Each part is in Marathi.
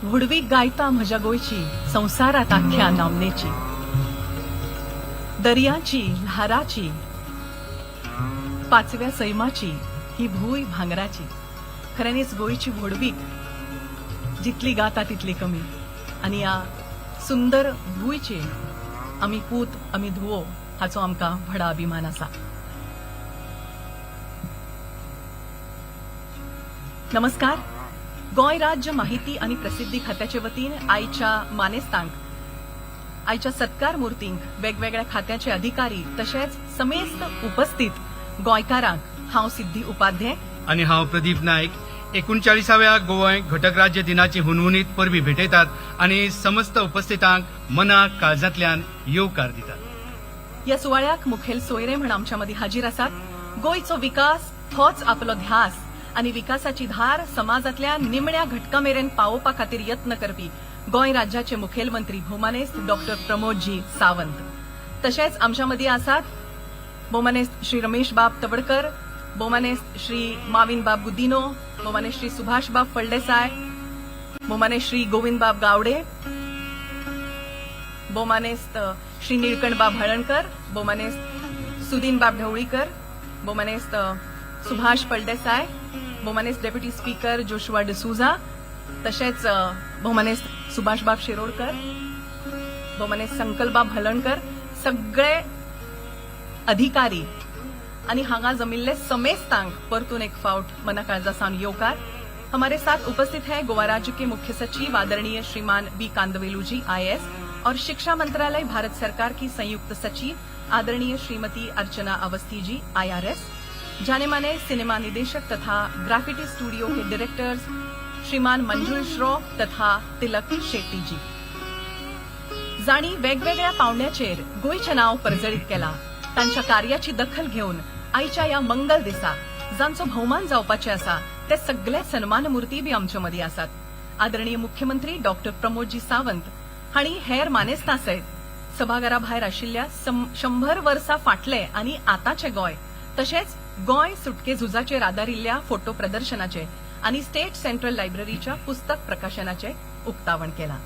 व्हुडवीक गायता म्हज्या गोयची संवसारात आख्या नामनेची, दर्याची ल्हाराची पाचव्या सैमाची ही भूय भांगराची. खऱ्यानीच गोयची व्हुडवीक जितली गाता तितली कमी. आणि या सुंदर भूयचे आमी पूत आमी धुवो हाचो आमकां व्हडा अभिमान आसा. नमस्कार. गोंय राज्य माहिती आणि प्रसिद्धी खात्याचे वतीन आयच्या मानेस्तांक आयच्या सत्कार मुर्तींक वेगवेगळ्या खात्याचे अधिकारी तशेंच समेस्त उपस्थित गोंयकारांक हांव सिद्धी उपाध्ये आणि हांव प्रदीप नायक 39व्या गोंय घटक राज्य दिनाची हुनहुनीत परबीं भेटयतात आणि समस्त उपस्थितांक मनाक काळजांतल्यान येवकार दितात. या सुवाळ्याक मुखेल सोयरे म्हण आमच्या मदीं हाजीर आसात. गोंयचो विकास होच आपलो ध्यास आणि विकासाची धार समाजातल्या निमण्या घटका मेरेन पावोवपा खातीर यत्न करपी गोंय राज्याचे मुखेलमंत्री भौमानेस्त डॉक्टर प्रमोदजी सावंत. तशेंच आमच्या मदीं आसात भौमानेस्त श्री रमेश बाब तवडकर, भौमानेस्त श्री माविन बाब गुदिनो, भौमानेस्त श्री सुभाष बाब फळदेसाय, भौमानेस्त श्री गोविंद बाब गावडे, भौमानेस्त श्री निळकंठ बाब हळणकर, भौमानेस्त सुदीन बाब ढवळीकर, भौमानेस्त सुभाष फळदेसाय, भौमानेस्त डेप्युटी स्पीकर जोशुआ डिसूजा, तशेंच भौमानेस्त सुभाष बाब शिरोडकर, भौमानेस्त संकल्प बाब हळणकर, सगळे अधिकारी आणि हांगा जमिल्ले समेस्तांक परतून एक फावट मना काळजासावन येवकार. हमारे साथ उपस्थित है गोवा राज्य के मुख्य सचिव आदरणीय श्रीमान बी कांदवेलू जी IAS और शिक्षा मंत्रालय भारत सरकार की संयुक्त सचिव आदरणीय श्रीमती अर्चना अवस्थी जी IRS, जाने माने सिनेमा निदेशक तथा ग्राफिटी स्टूडियो के डायरेक्टर्स श्रीमान मंजुल श्रॉफ तथा तिलक शेट्टी जी, जाणी वेगवेगळ्या पावंड्याचेर गोंयचें नांव परजळीत केलां. तांच्या कार्याची दखल घेवन आयच्या या मंगल दिसा जांचो भोवमान जावपाचे आसा ते सगळे सन्मानमुर्ती बी आमच्या मदीं आसात. आदरणीय मुख्यमंत्री डॉक्टर प्रमोदजी सावंत हांणी हेर मानेस्तां सयत सभाघरा भायर आशिल्ल्या 100 वर्सां फाटले आनी आतांचे गोंय तशेंच गोंय सुटके झुजाचेर आदारिल्ल्या फोटो प्रदर्शनाचे आणि स्टेट सेंट्रल लायब्ररीच्या पुस्तक प्रकाशनाचे उक्तावण केलां.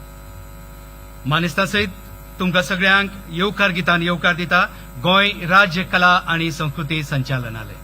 मानेस्तां सयत तुमकां सगळ्यांक येवकार गितान येवकार दिता गोंय राज्य कला आणि संस्कृती संचालनालय.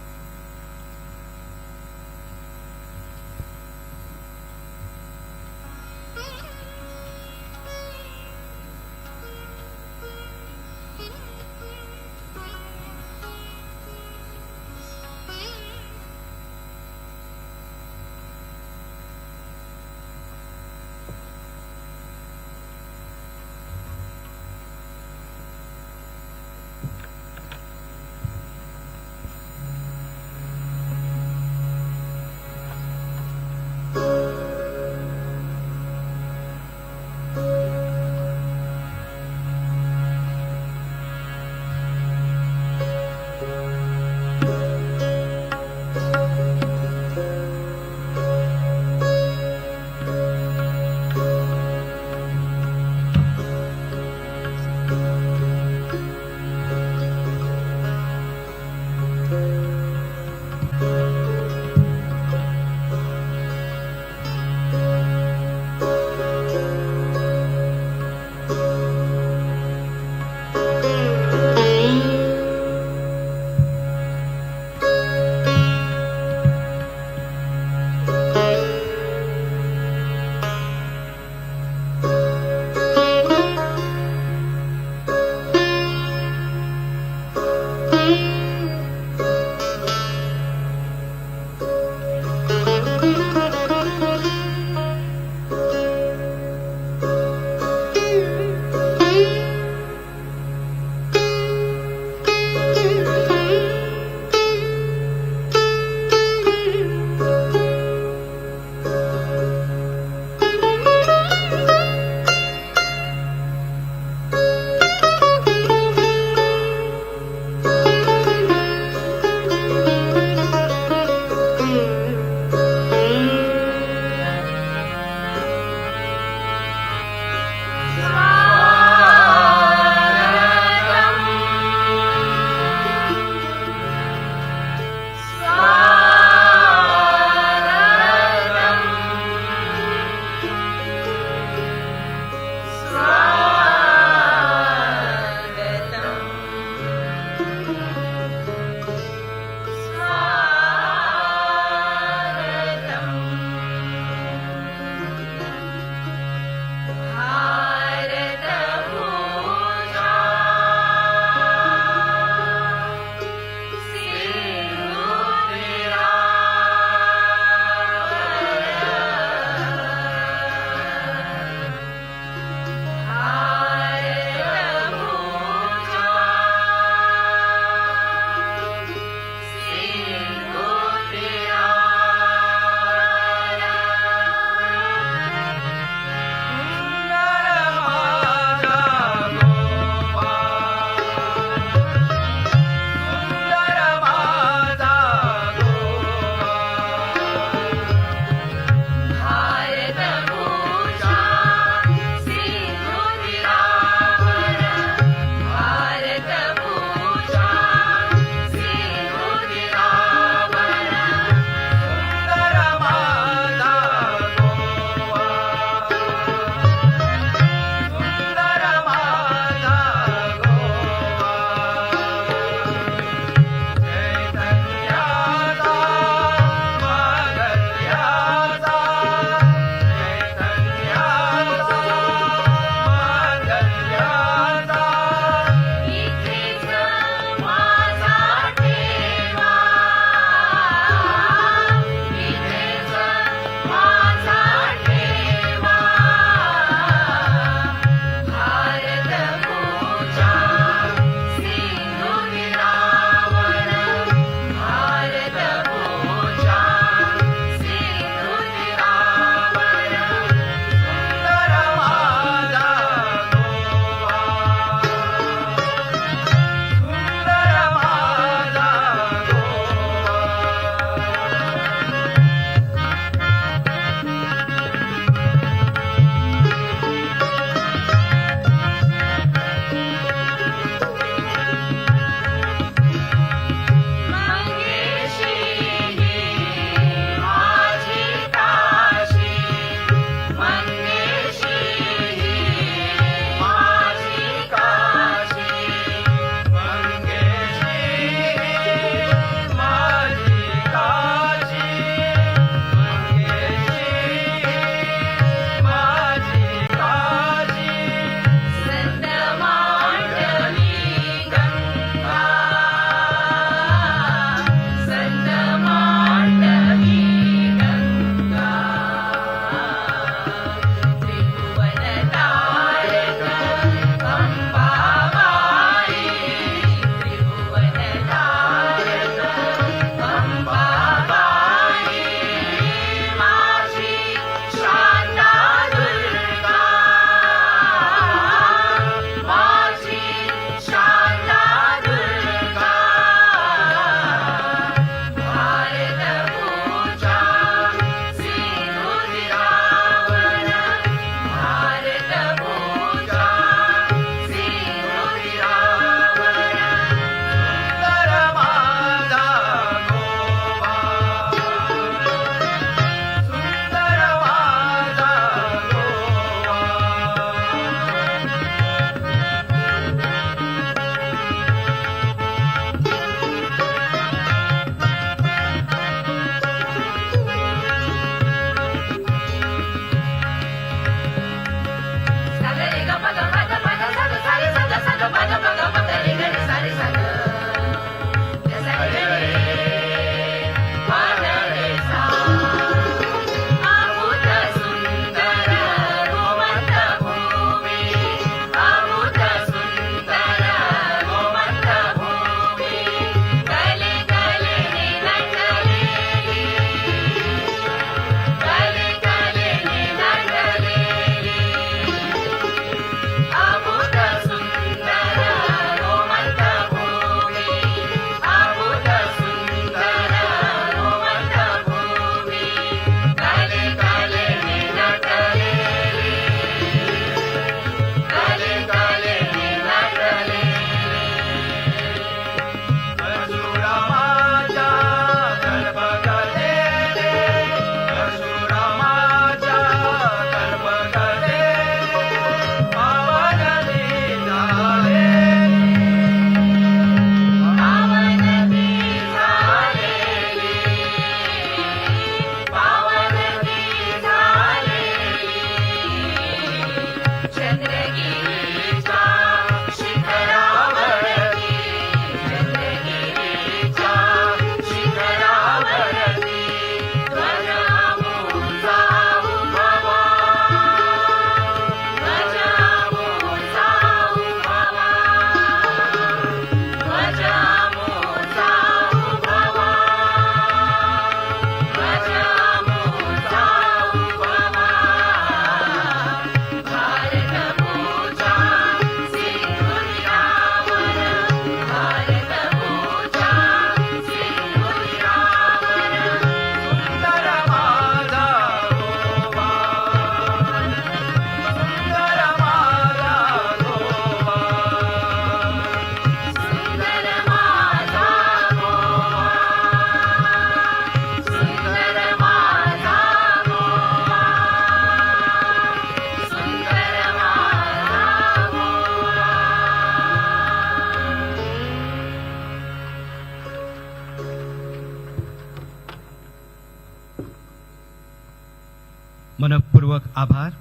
मनपूर्वक आभार.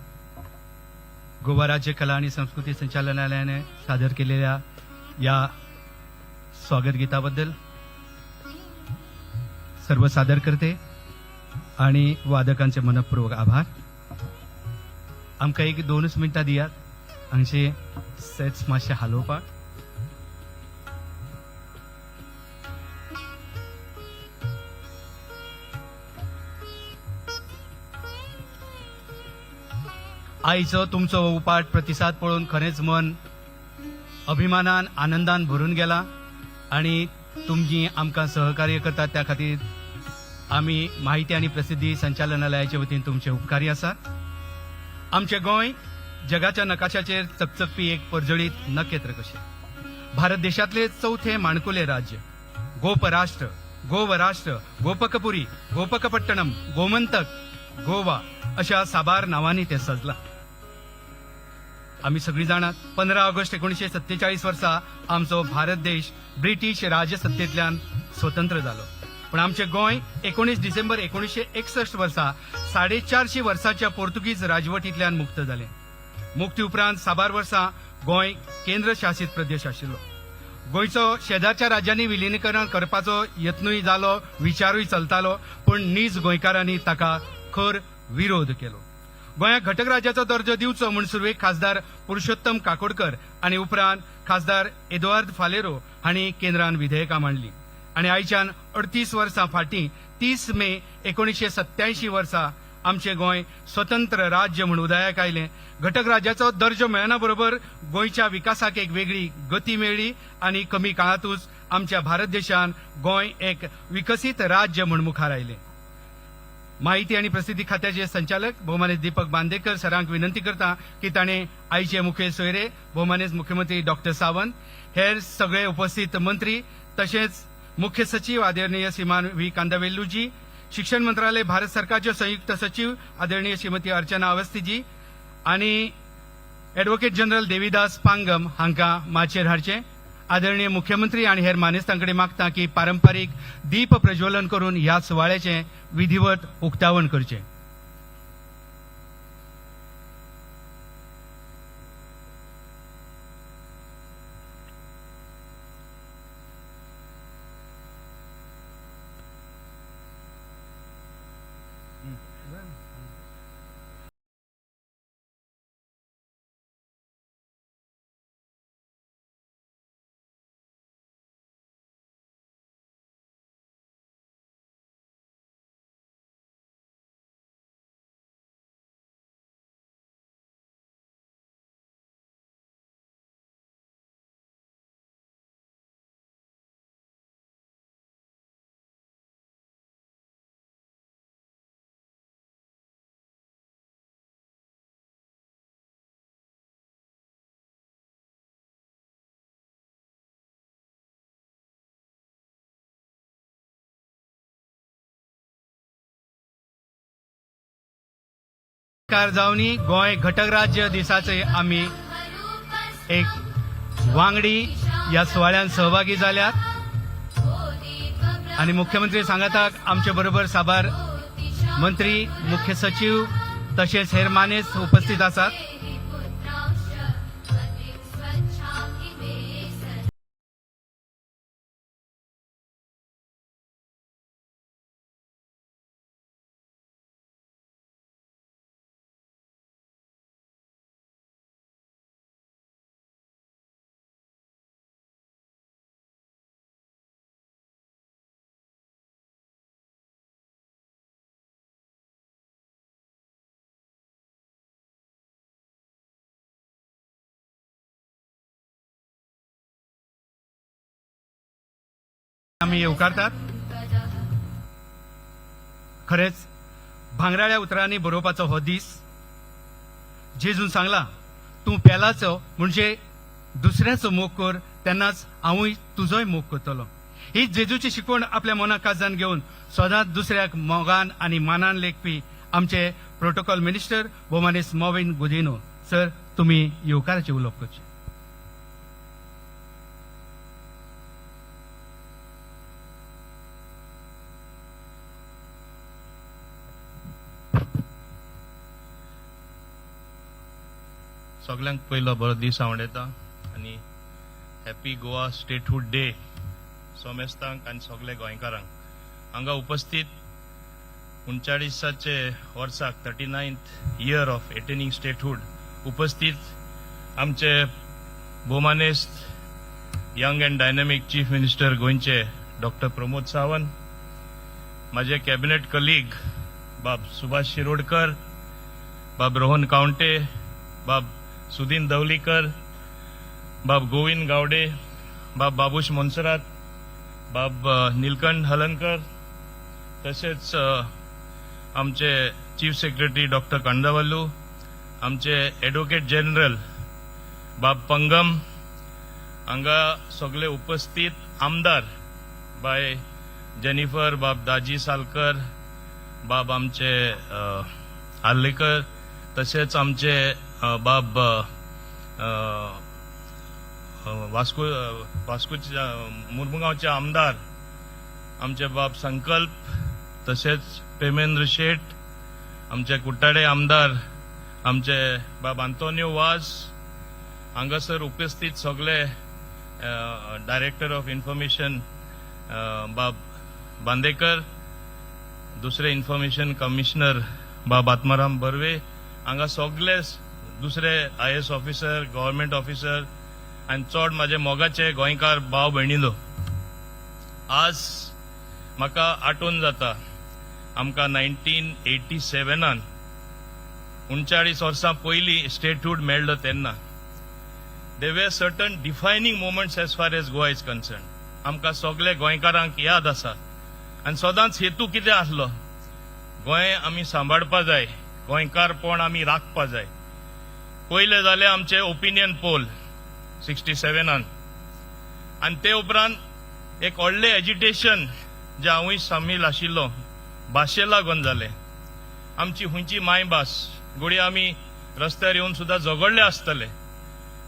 गोवा राज्य कला आणि संस्कृती संचालनालयाने सादर केलेल्या या स्वागत गीताबद्दल सर्व सादरकर्ते आणि वादकांचे मनपूर्वक आभार. आमकां एक 2च मिनटां दियात हांगचे सेट्स मातशे हालोवपाक. आईचो तुमचो उपाट प्रतिसाद पळोवन खरेंच मन अभिमानान आनंदान भरून गेला आणि तुम्ही आमकां सहकार्य करतात त्या खातीर आमी माहिती आणि प्रसिद्धी संचालनालयाचे वतीन तुमचे उपकारी आसात. आमचे गोंय जगाच्या नकाशाचेर चकचकपी एक परजळीत नखेत्र कशें. भारत देशातले चौथे माणकुले राज्य, गोपराष्ट्र, गोवराष्ट्र, गोपकपुरी, गोपकपट्टणम, गोमंतक, गोवा अशा साबार नावांनी ते सजला. आम्ही सगळी जाणात 15 ऑगस्ट 1947 वर्सा आमचो भारत देश ब्रिटीश राजसत्तेंतल्यान स्वतंत्र जालो. पण आमचे गोंय 19 डिसेंबर 1961 वर्सा 450 वर्साच्या पोर्तुगीज राजवटींतल्यान मुक्त जाले. मुक्ती उपरांत साबार वर्सां गोंय केंद्र शासित प्रदेश आशिल्लो. गोंयचो शेजारच्या राज्यांनी विलीनीकरण करपाचो यत्नूय जालो, विचारूय चलतालो, पण नीज गोंयकारांनी ताका खर विरोध केलो. गोंयाक घटक राज्याचो दर्जो दिवचो म्हूण सुरवेक खासदार पुरुषोत्तम काकोडकर आनी उपरांत खासदार एदुआर्द फालेरो हांणी केंद्रान विधेयकां मांडली आनी आयच्यान 38 वर्सां फाटीं 30 मे 1987 वर्सा आमचे गोंय स्वतंत्र राज्य म्हूण उदयाक आयलें. घटक राज्याचो दर्जो मेळना बरोबर गोंयच्या विकासाक एक वेगळी गती मेळ्ळी आनी कमी काळातूच आमच्या भारत देशान गोंय एक विकसीत राज्य म्हूण मुखार आयलें. माहिती आणि प्रसिद्धी खात्याचे संचालक भौमानेस दीपक बांदेकर सरांक विनंती करता की ताणे आयचे मुखेल सोयरे भौमानेस मुख्यमंत्री डॉक्टर सावंत, हेर सगळे उपस्थित मंत्री तशेंच मुख्य सचिव आदरणीय श्रीमान व्ही कांदावेल्लूजी, शिक्षण मंत्रालय भारत सरकारचे संयुक्त सचिव आदरणीय श्रीमती अर्चना अवस्थीजी आणि एडव्होकेट जनरल देवीदास पांगम हांकां माचयेर हाडचे. आदरणीय मुख्यमंत्री आणि हेर मानेस्तांकडे मागता की पारंपारीक दीप प्रज्वलन करून ह्या सुवाळ्याचे विधिवत उक्तावण करचे. जावनी गोंय घटक राज्य दिसाचे आम्ही एक वांगडी या सुवाळ्यात सहभागी जाल्यात आणि मुख्यमंत्री सांगतात आमचे बरोबर साबार मंत्री, मुख्य सचिव तसेच हेर मानेस उपस्थित आसात. आम्ही येवकारतात. खरेच भांगराळ्या उतरांनी बरोवपाचो हो दीस. जेजून सांगला तूं पेलाचो म्हणजे दुसऱ्याचो मोग कर, तेन्नाच हांवूय तुजोय मोग करतलो. ही जेजूची शिकवण आपल्या मनाक काळजांत घेवन सदांच दुसऱ्याक मोगान आणि मानान लेखपी आमचे protocol minister भौमानेस Mauvin Gudino sir, तुम्ही येवकाराचे उलोवप करचे. सगळ्यांक पयलो बरो दीस हांव उडयता आनी हॅपी गोवा स्टेटहूड डे सोमेस्तांक आनी सगळे गोंयकारांक हांगा उपस्थित 39चे वर्साक 39th इयर ऑफ एटेनिंग स्टेटहूड उपस्थित आमचे भोवमानेस्त young and dynamic chief minister गोंयचे डॉक्टर प्रमोद सावंत माझे कॅबिनेट कलीग बाब सुभाष शिरोडकर बाब रोहन कावंटे बाब सुदीन दवलीकर बाब गोविंद गावडे बाब बाबूश मोन्सरात बाब नीलकंठ हलनकर तसेच आमचे चीफ सेक्रेटरी डॉक्टर कांदावल्लू आमचे एडव्होकेट जनरल बाब पंगम हांगा सगळे उपस्थित आमदार बाय जेनिफर बाब दाजी सालकर बाब आमचे आर्लेकर तसेच आमचे बाब वास्को मुरमुगांवचे आमदार आमचे बाब संकल्प तसेच प्रेमेंद्र शेठ आमचे कुट्टाडे आमदार आमचे बाब आंतोनियो वाज हांगासर उपस्थित सगळे डायरेक्टर ऑफ इन्फॉर्मेशन बाब बांदेकर दुसरे इन्फॉर्मेशन कमिशनर बाब आत्माराम बर्वे हांगा सगळे दुसरे IAS ऑफिसर गव्हर्नमेंट ऑफिसर आनी चड म्हाजे मोगाचे गोंयकार भाव भयणीलो आज म्हाका आठवण जाता आमकां 1987 39 वर्सां पयलीं स्टेटहूड मेळ्ळो तेन्ना they were certain defining moments as far as Goa is concern आमकां सगळे गोंयकारांक याद आसा आनी सदांच हेतू कितें आसलो गोंय आमी सांबाळपा जाय गोंयकारपण आमी राखपा जाय पयले जाले आमचे ओपिनियन पोल 67 आनी ते उपरांत एक व्हडलें एजिटेशन जे हांवूय सामील आशिल्लो भाशे लागून जालें आमची हुंयची मायभास घोडी आमी रस्त्यार येवन सुद्दां झगडले आसतले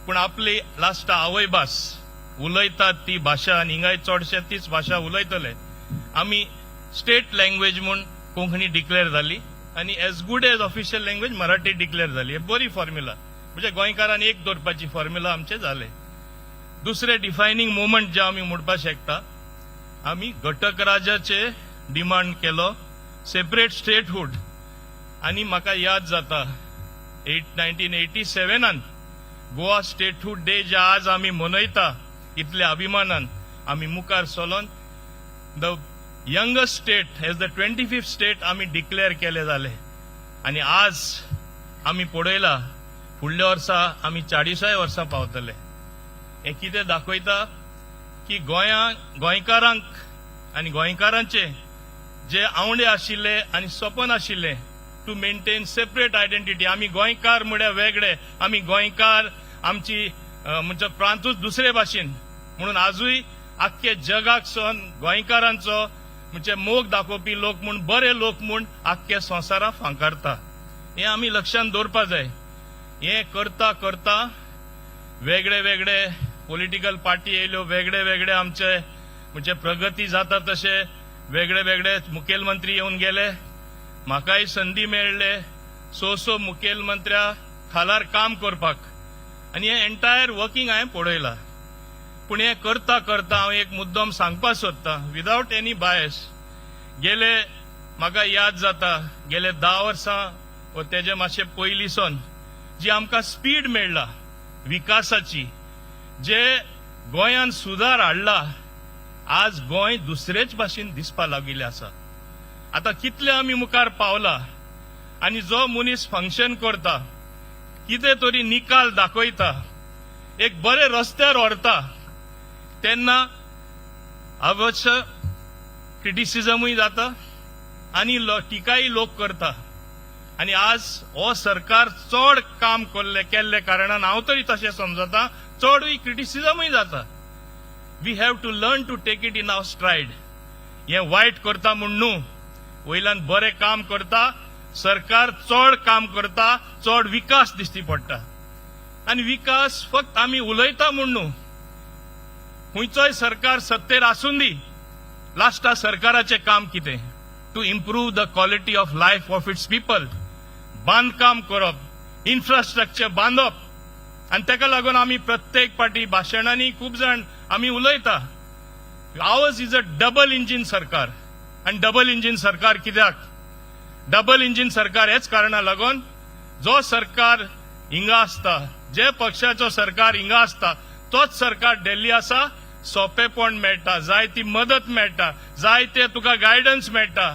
पूण आपली लास्ट आवय भास उलयतात ती भाशा आनी हिंगाय चडशे तीच भाशा उलयतले आमी स्टेट लँग्वेज म्हूण कोंकणी डिक्लेअर जाली आनी as good as official language Marathi declare जाली हे बरी फॉर्म्युला म्हणजे गोंयकारांनी एक दवरपाची फॉर्म्युला आमचे जाले दुसरे डिफायनींग मोमेंट जे आमी म्हणपाक शकता आमी घटक राजाचे डिमांड केलो सेपरेट स्टेटहूड आनी म्हाका याद जाता 1987 गोवा स्टेटहूड डे जे आज आमी मनयता इतल्या अभिमानान आमी मुखार चलोन the youngest state as the 25th state आमी डिक्लेअर केले जाले आनी आज आमी पळयला फुडल्या वर्सा आमी 40 वर्सां पावतले हे कितें दाखयता की गोंयकारांक आनी गोंयकारांचे जे आवडे आशिल्ले आनी सपन आशिल्ले टू मेंटेन सेपरेट आयडेंटिटी आमी गोंयकार म्हळ्यार वेगळे आमी गोंयकार आमची म्हणजे प्रांतूच दुसरे भाशेन म्हणून आजूय आख्खे जगाक सोन गोंयकारांचो म्हणजे मोग दाखोवपी लोक म्हूण बरे लोक म्हूण आख्खे संवसाराक फांकारता हे आमी लक्षांत दवरपा जाय हे करता करता वेगळे वेगळे पॉलिटिकल पार्टी येयल्यो वेगळे वेगळे आमचे म्हणजे प्रगती जाता तशे वेगळे वेगळे मुखेलमंत्री येवन गेले म्हाकाय संदी मेळ्ळे सो मुखेलमंत्र्या खालार काम करपाक आनी हे एंटायर वर्किंग हांवें पळयलां पूण हे करता करता हांव एक मुद्दम सांगपाक सोदतां विदाउट एनी बायस गेले म्हाका याद जाता गेले 10 वर्सां वा तेजे मातशे पयलींसून जी आमकां स्पीड मेळ्ळा विकासाची जे गोंयान सुदार हाडला आज गोंय दुसरेच भाशेन दिसपा लागिल्लें आसा आतां कितले आमी मुखार पावला आनी जो मनीस फंक्शन करता कितें तरी निकाल दाखयता एक बरे रस्त्यार व्हरता तेन्ना अवश्य क्रिटिसिजमूय जाता आनी टिकाय लोक करता आनी आज हो सरकार चड काम केल्ले कारणान हांव तरी तशें समजता चडूय क्रिटिसिजमूय जाता we have to learn to take it in our stride हे वायट करता म्हूण न्हू वयल्यान बरें काम करता सरकार चड काम करता चड विकास दिसती पडटा आनी विकास फक्त आमी उलयता म्हूण न्हू खंयचोय सरकार सत्तेर आसून दी लास्टा सरकाराचें काम कितें to improve the quality of life of its people बांदकाम करप इन्फ्रास्ट्रक्चर बांदप आणि ताका लागून आमी प्रत्येक पाटी भाशणांनी खूब जाण आमी उलयता hours is a double engine सरकार. आणि डबल इंजिन सरकार कित्याक? डबल इंजिन सरकार हेच कारणां लागून जो सरकार हिंगा आसता, जे पक्षाचो सरकार हिंगा आसता तोच सरकार दिल्ली आसा सोंपेपण मेळटा, जाय ती मदत मेळटा, जाय ते तुका गायडन्स मेळटा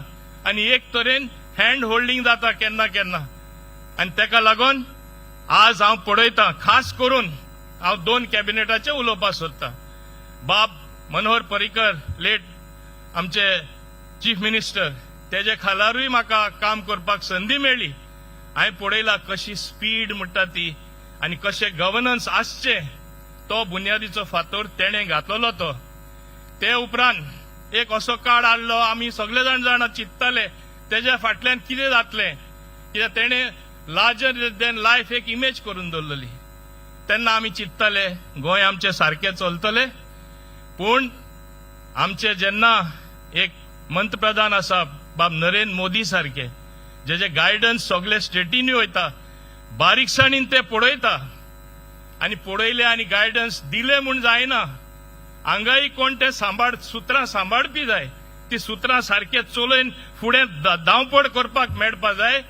आणि एक तरेन हँड होल्डिंग जाता केन्ना केन्ना. आणि ताका लागून आज हांव पळयतां खास करून हांव 2 कॅबिनेटाचे उलोवपाक सोदतां. बाब मनोहर पर्रीकर लेट आमचे चीफ मिनिस्टर तेजे खालारूय म्हाका काम करपाक संदी मेळ्ळी. हांवें पळयलां कशी स्पीड म्हणटा ती आनी कशें गव्हर्नन्स आसचें तो बुन्यादीचो फातर तेणें घातलेलो तो. ते उपरांत एक असो काळ हाडलो आमी सगळे जाण चिंत्ताले तेज्या फाटल्यान कितें जातलें, कित्याक तेणें लार्जर देन लायफ एक इमेज करून दवरलेली. तेन्ना आमी चिंत्ताले गोंय आमचें सारकें चलतलें. पूण आमचे जेन्ना एक पंतप्रधान आसा बाब नरेंद्र मोदी सारखे जेजे गायडन्स सगळे स्टेटींनी वयता, बारीकसाणीन ते पळयता आनी पळयले आनी गायडन्स दिले म्हूण जायना. हांगाय कोण ते सुत्रां सांबाळपी जाय, ती सुत्रां सारखे चलयन फुडें धांवपळ करपाक मेळपा जाय.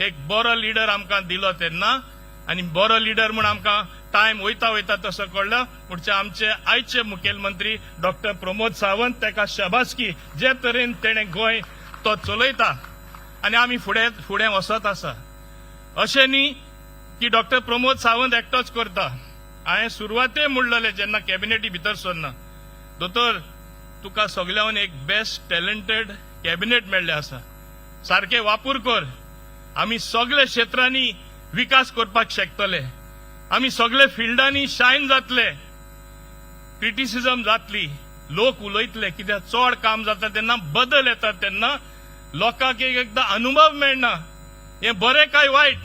एक बरो लिडर आमकां दिलो तेन्ना आनी बरो लिडर म्हूण आमकां टायम वयता वयता तसो कळ्ळो. म्हणचे आमचे आयचे मुखेलमंत्री डॉक्टर प्रमोद सावंत ताका शाबासकी जे तरेन तेणें गोंय तो चलयता आनी आमी फुडें वचत आसा. अशें न्ही की डॉक्टर प्रमोद सावंत एकटोच करता. हांवें सुरवाते म्हणलेलें जेन्ना कॅबिनेटी भितर सरना, दोतोर तुका सगळ्यान एक बेस्ट टॅलंटेड कॅबिनेट मेळ्ळें आसा, सारकें वापर कर. आमी सगळे क्षेत्रांनी विकास करपाक शकतले, आमी सगळे फिल्डांनी शायन जातले. क्रिटिसिजम जातली, लोक उलयतले, कित्याक चड काम जाता तेन्ना बदल येता तेन्ना लोकांक एकदां अनुभव मेळना हें बरें काय वायट.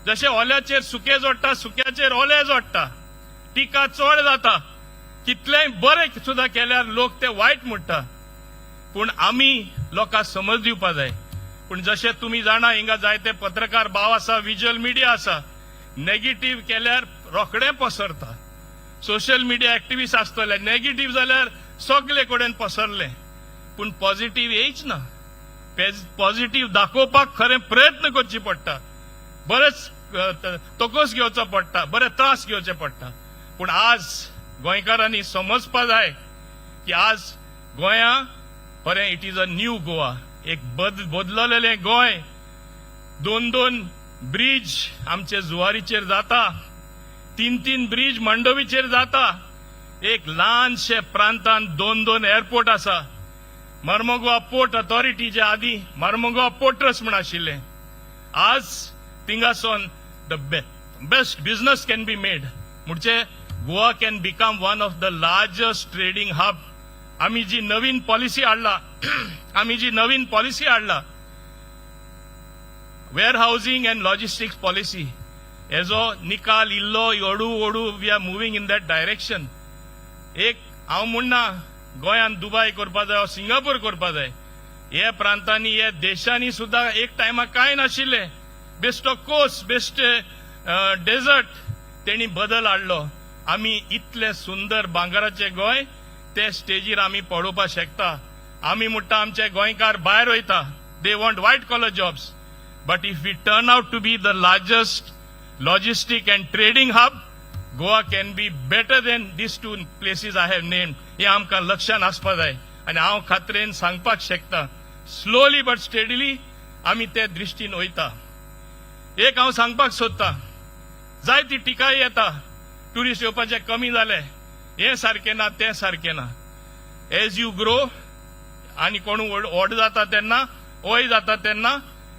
जशें ओल्याचेर सुकें जोडटा, सुक्याचेर ओलें जोडटा, टिका चड जाता. कितलेंय बरें सुद्दां केल्यार लोक ते वायट म्हणटा. पूण आमी लोकांक समज दिवपा जाय. पूण जशें तुमी जाणा हिंगा जायते पत्रकार भाव आसा, विज्युअल मिडिया आसा, नेगेटिव्ह केल्यार रोखडें पसरता. सोशल मिडिया एक्टिव्हिस्ट आसतले, नेगेटिव्ह जाल्यार सगळे कडेन पसरले. पूण पॉझिटिव्ह येयच ना. पॉझिटिव्ह दाखोवपाक खरें प्रयत्न करचे पडटा, बरेच तोकोस घेवचो पडटा, बरे त्रास घेवचे पडटा. पूण आज गोंयकारांनी समजपा जाय की आज गोंया खरें it is a new Goa, एक बदललेलें गोंय. 2 ब्रिज आमचे जुवारीचेर जाता, 3 ब्रिज मांडोवीचेर जाता. एक ल्हानशे प्रांतांत 2 एअरपोर्ट आसा. मर्मुगांव पोर्ट ऑथॉरिटीचे आदी मर्मुगांव पोर्टर्स म्हण आशिल्ले. आज थिंगासोन the best business can be made. म्हणजे Goa can become one of the largest trading hub. आमी जी नवीन पॉलिसी हाडला वेअरहाउसिंग अँड लॉजिस्टिक्स पॉलिसी, हेजो निकाल इल्लो हळू we are moving in that direction. एक हांव म्हणना गोंयान दुबय करपा जाय, सिंगापूर करपा जाय. हे प्रांतांनी, हे देशांनी सुद्धा एक टायमाक कांय नाशिल्ले. बेश्टो कोस्ट, बेश्टे डेझर्ट तेणी बदल हाडलो. आमी इतले सुंदर भांगराचे गोंय ते स्टेजीर आमी पळोवपाक शकता. आमी म्हणटा आमचे गोंयकार भायर वयता, they want white collar jobs. But if we turn out to be the largest logistic and trading hub, Goa can be better than these 2 places I have named. हे आमकां लक्षांत आसपा जाय. आनी हांव खात्रेन सांगपाक शकता स्लोली बट स्टेडीली आमी ते दृश्टीन वयता. एक हांव सांगपाक सोदतां, जाय ती टिकाय येता ट्युरिस्ट येवपाचे कमी जाले, हे सारकें ना, ते सारकें ना. एज यू ग्रो आनी कोण व्हड जाता तेन्ना, वय जाता तेन्ना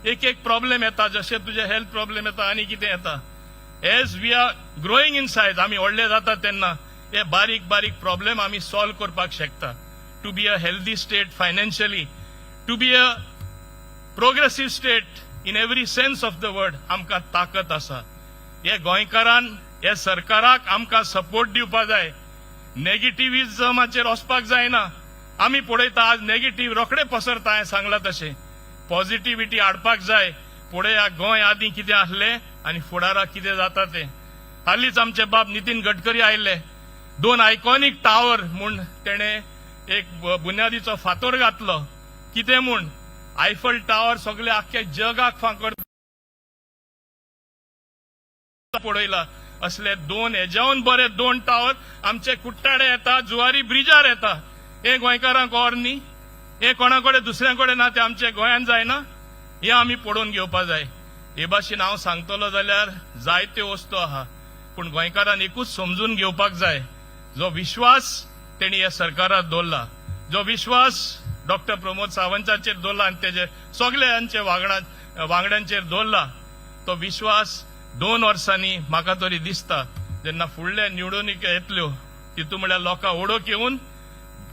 एक प्रॉब्लेम येता. जशें तुजे हेल्थ प्रॉब्लेम येता आनी कितें येता. As we are growing in size, आमी व्हडले जाता तेन्ना हे बारीक बारीक प्रॉब्लेम आमी सॉल्व करपाक शकता. To be a healthy state financially, to be a progressive state in every sense of the word आमकां ताकद आसा. हे गोंयकारान, हे सरकाराक आमकां सपोर्ट दिवपा जाय. नेगेटिव्हिजमाचेर वचपाक जायना. आमी पळयता आज नेगेटिव्ह रोखडे पसरता. हांवें सांगलां तशें पॉझिटिव्हिटी हाडपाक जाय. फुडें गोंय आदीं कितें आसलें आनी फुडाराक कितें जाता तें. हालींच आमचे बाब नितीन गडकरी आयले 2 आयकॉनिक टावर म्हूण तेणे एक बुन्यादीचो फातोर घातलो कितें म्हूण आयफल टावर सगळे आख्या जगाक फांकर पळयला असले 2 हेज्यावन बरे 2 टावर आमचे कुट्टाडे येता जुवारी ब्रिजार येता हे गोंयकारांक और न्ही हे कोणाकडे दुसऱ्या कडेन ना ते आमचे गोंयान जायना हे आमी पळोवन घेवपा जाय हे भाशेन हांव सांगतलो जाल्यार जायत्यो वस्तू आहा पूण गोंयकारान एकूच समजून घेवपाक जाय जो विश्वास तेणी ह्या सरकारार दवरला जो विश्वास डॉक्टर प्रमोद सावंताचेर दवरला आनी तेजे सगळ्यांचे वांगड्यांचेर दवरला तो विश्वास 2 वर्सांनी म्हाका तरी दिसता जेन्ना फुडले निवडणुको येतल्यो तितू म्हळ्यार लोकां ओळख येवन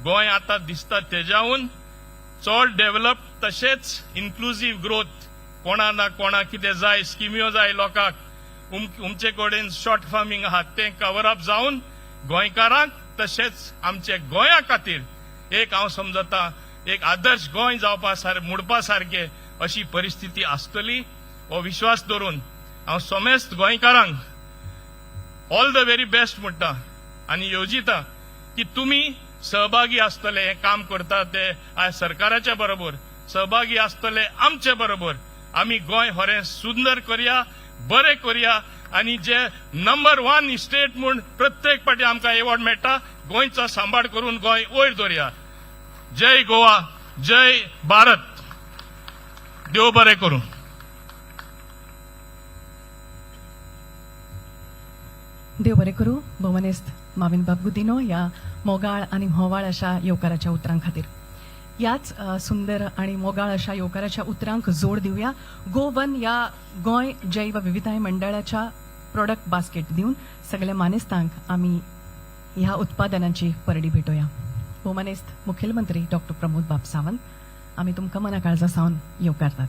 गोंय आतां दिसता तेज्याहून चड डेव्हलप तशेंच इन्क्लुझिव्ह ग्रोथ कोणा ना कोणा कितें जाय स्किम्यो जाय लोकांक उमचे कडेन शॉर्ट फार्मिंग आहा तें कवर अप जावन गोंयकारांक तशेंच आमचे गोंया खातीर एक हांव समजता एक आदर्श गोंय जावपा मुडपा सारखे अशी परिस्थिती आसतली हो विश्वास दवरून हांव समेस्त गोंयकारांक ऑल द व्हेरी बेस्ट म्हणटा आनी येवजिता की तुमी सहभागी आसतले हे काम करता ते आज सरकाराच्या बरोबर सहभागी आसतले आमचे बरोबर आमी गोंय खरें सुंदर करया बरें करया आनी जे नंबर 1 स्टेट म्हूण प्रत्येक फावटी आमकां एवॉर्ड मेळटा गोंयचो सांबाळ करून गोंय वयर दवरया जय गोवा जय भारत देव बरें करूं देव बरें करूं भोवनेस्त माविन बाब गुदिनो या मोगाळ आणि म्होवाळ अशा येवकाराच्या उतरां खातीर याच सुंदर आणि मोगाळ अशा येवकाराच्या उतरांक जोड दिवया गो1 या गोंय जैव विविधताय मंडळाच्या प्रोडक्ट बास्केट दिवन सगळ्या मानेस्तांक आम्ही ह्या उत्पादनांची परडी भेटूया भोवमानेस्त मुखेलमंत्री डॉक्टर प्रमोद बाब सावंत आम्ही तुमकां मना काळजा सावन येवकारतात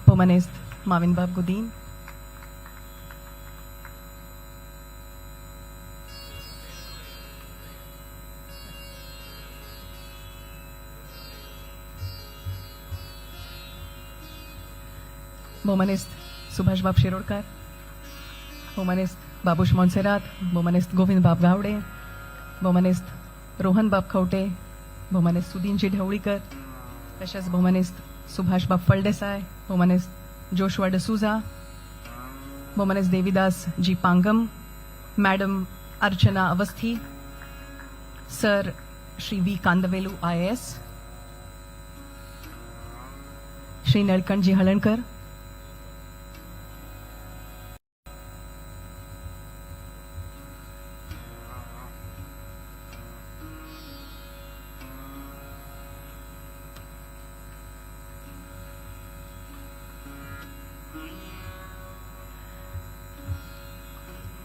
भोवमानेस्त माविन बाब गुदीन भोवमानेस्त सुभाष बाब शिरोडकर भोवमानेस्त बाबूश मोन्सेरात भोवमानेस्त गोविंद बाब गावडे भोवमानेस्त रोहन बाब खवटे भोवमानेस्त सुदीनजी ढवळीकर तशेंच भोवमानेस्त सुभाष बाब फळदेसाय भोवमानेस्त जोशुआ डसुजा भोवमानेस्त Devidas ji Pangam madam Archana Awasthi sir Shri V Kandavelu IAS Shri Nilkanthji Halarnkar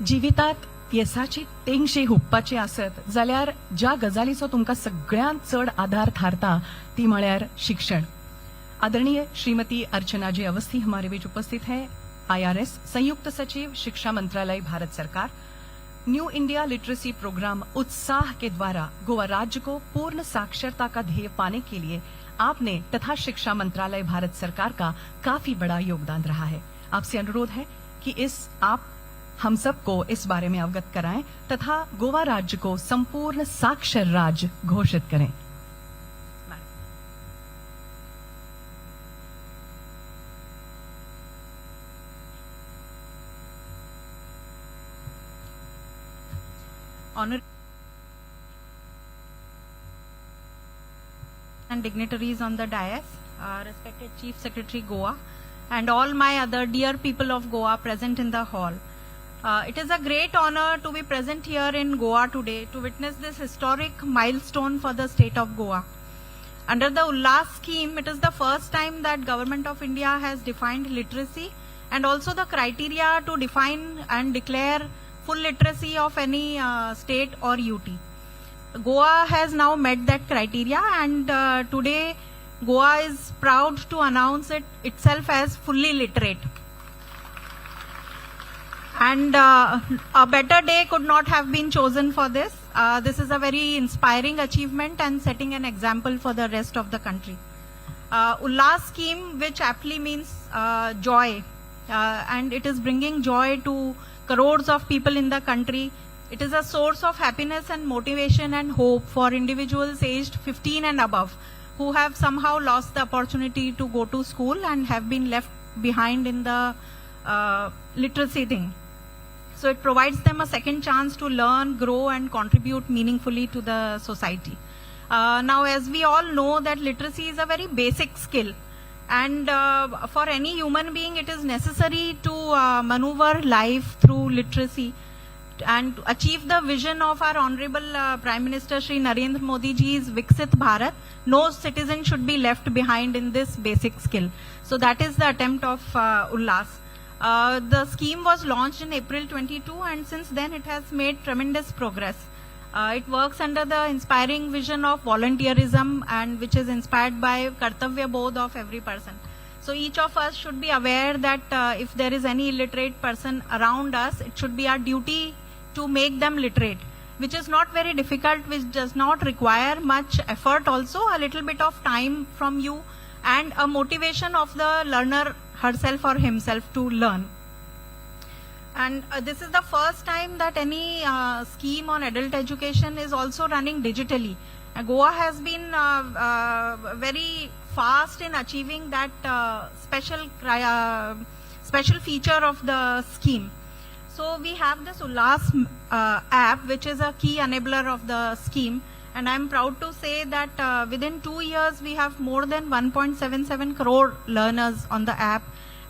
जिवितात येसाची तेंगशी हुप्पाची आसत जाल्यार ज्या गजालीचो तुमकां सगळ्यांत चड आधार थारता ती म्हळ्यार शिक्षण आदरणीय श्रीमती अर्चना जी अवस्थी हमारे बीच उपस्थित है IRS संयुक्त सचिव शिक्षा मंत्रालय भारत सरकार न्यू इंडिया लिटरेसी प्रोग्राम उत्साह के द्वारा गोवा राज्य को पूर्ण साक्षरता का ध्येय पाने के लिए आपने तथा शिक्षा मंत्रालय भारत सरकार का काफी बड़ा योगदान रहा है आपसे अनुरोध है कि आप हम सबको इस बारे में अवगत कराएं तथा गोवा राज्य को संपूर्ण साक्षर राज्य घोषित करें Honor and dignitaries on the dais, respected Chief Secretary Goa, and all my other dear people of Goa present in the hall. It is a great honor to be present here in Goa today to witness this historic milestone for the state of Goa. Under the Ullas scheme, it is the first time that Government of India has defined literacy and also the criteria to define and declare full literacy of any state or UT. Goa has now met that criteria and today Goa is proud to announce itself as fully literate. And a better day could not have been chosen for this. This is a very inspiring achievement and setting an example for the rest of the country. Ullas scheme, which aptly means joy, and it is bringing joy to crores of people in the country. It is a source of happiness and motivation and hope for individuals aged 15 and above who have somehow lost the opportunity to go to school and have been left behind in the literacy thing. So it provides them a second chance to learn, grow, and contribute meaningfully to the society. Now, as we all know, that literacy is a very basic skill, and for any human being, it is necessary to maneuver life through literacy and to achieve the vision of our Honorable Prime Minister Shri Narendra Modi ji's Viksit Bharat. No citizen should be left behind in this basic skill. So that is the attempt of Ullas. The scheme was launched in April 22, and since then it has made tremendous progress. It works under the inspiring vision of volunteerism, and which is inspired by Kartavya Bodh of every person. So each of us should be aware that if there is any illiterate person around us, it should be our duty to make them literate, which is not very difficult, which does not require much effort also, a little bit of time from you and a motivation of the learner herself or himself to learn. And this is the first time that any scheme on adult education is also running digitally. Goa has been very fast in achieving that special feature of the scheme. So we have this Ullas app, which is a key enabler of the scheme, and I'm proud to say that within 2 years we have more than 1.77 crore learners on the app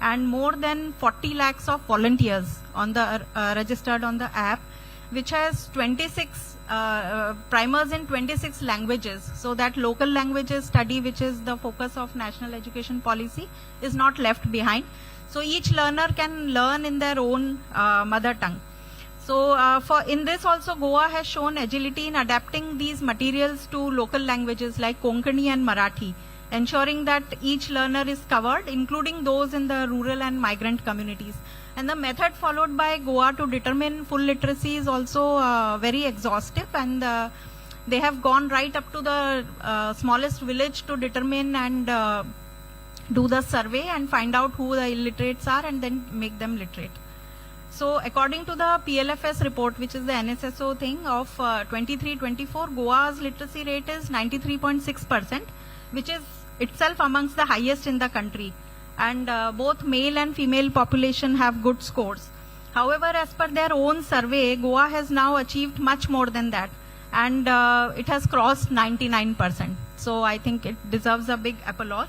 and more than 40 lakhs of volunteers on the registered on the app, which has 26 primers in 26 languages, so that local languages study, which is the focus of national education policy, is not left behind. So each learner can learn in their own mother tongue. So in this also, Goa has shown agility in adapting these materials to local languages like Konkani and Marathi, ensuring that each learner is covered, including those in the rural and migrant communities. And the method followed by Goa to determine full literacy is also very exhaustive, and they have gone right up to the smallest village to determine and do the survey and find out who the illiterates are and then make them literate. So according to the PLFS report, which is the NSSO thing of 23-24, Goa's literacy rate is 93.6%, which is itself amongst the highest in the country. And both male and female population have good scores. However, as per their own survey, Goa has now achieved much more than that, and it has crossed 99%. So I think it deserves a big applause.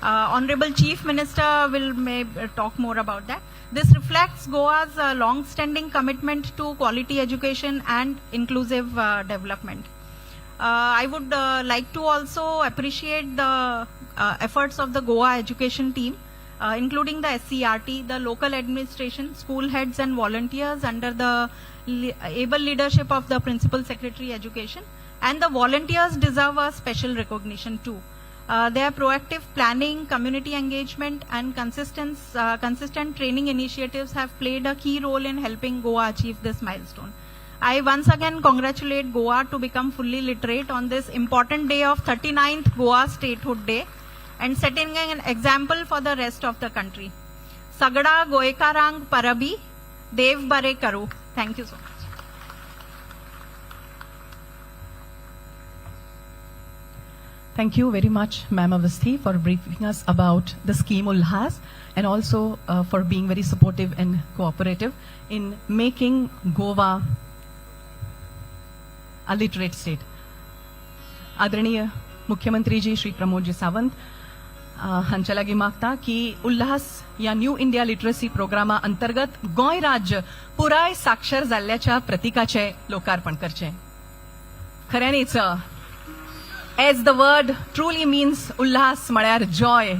Honorable Chief Minister may talk more about that. This reflects Goa's long-standing commitment to quality education and inclusive development. I would like to also appreciate the efforts of the Goa education team, including the SCRT, the local administration, school heads and volunteers under the able leadership of the Principal Secretary Education, and the volunteers deserve a special recognition too. Their proactive planning, community engagement and consistent training initiatives have played a key role in helping Goa achieve this milestone. I once again congratulate Goa to become fully literate on this important day of 39th Goa Statehood Day and setting an example for the rest of the country. Sagada Goekarang Parabi, Dev Bare Karu. Thank you so much. Thank you very much, Ma'am Avasthi, for briefing us about the scheme Ullas and also for being very supportive and cooperative in making Goa a literate state. आदरणीय मुख्यमंत्री जी श्री प्रमोद जी सावंत हांच्या लागीं मागता की उल्हास या न्यू इंडिया लिटरसी प्रोग्रामा अंतर्गत गोंय राज्य पुराय साक्षर जाल्ल्याच्या प्रतीकाचे लोकार्पण करचे. खऱ्यांनीच as the word truly means उल्हास म्हळ्यार जॉय,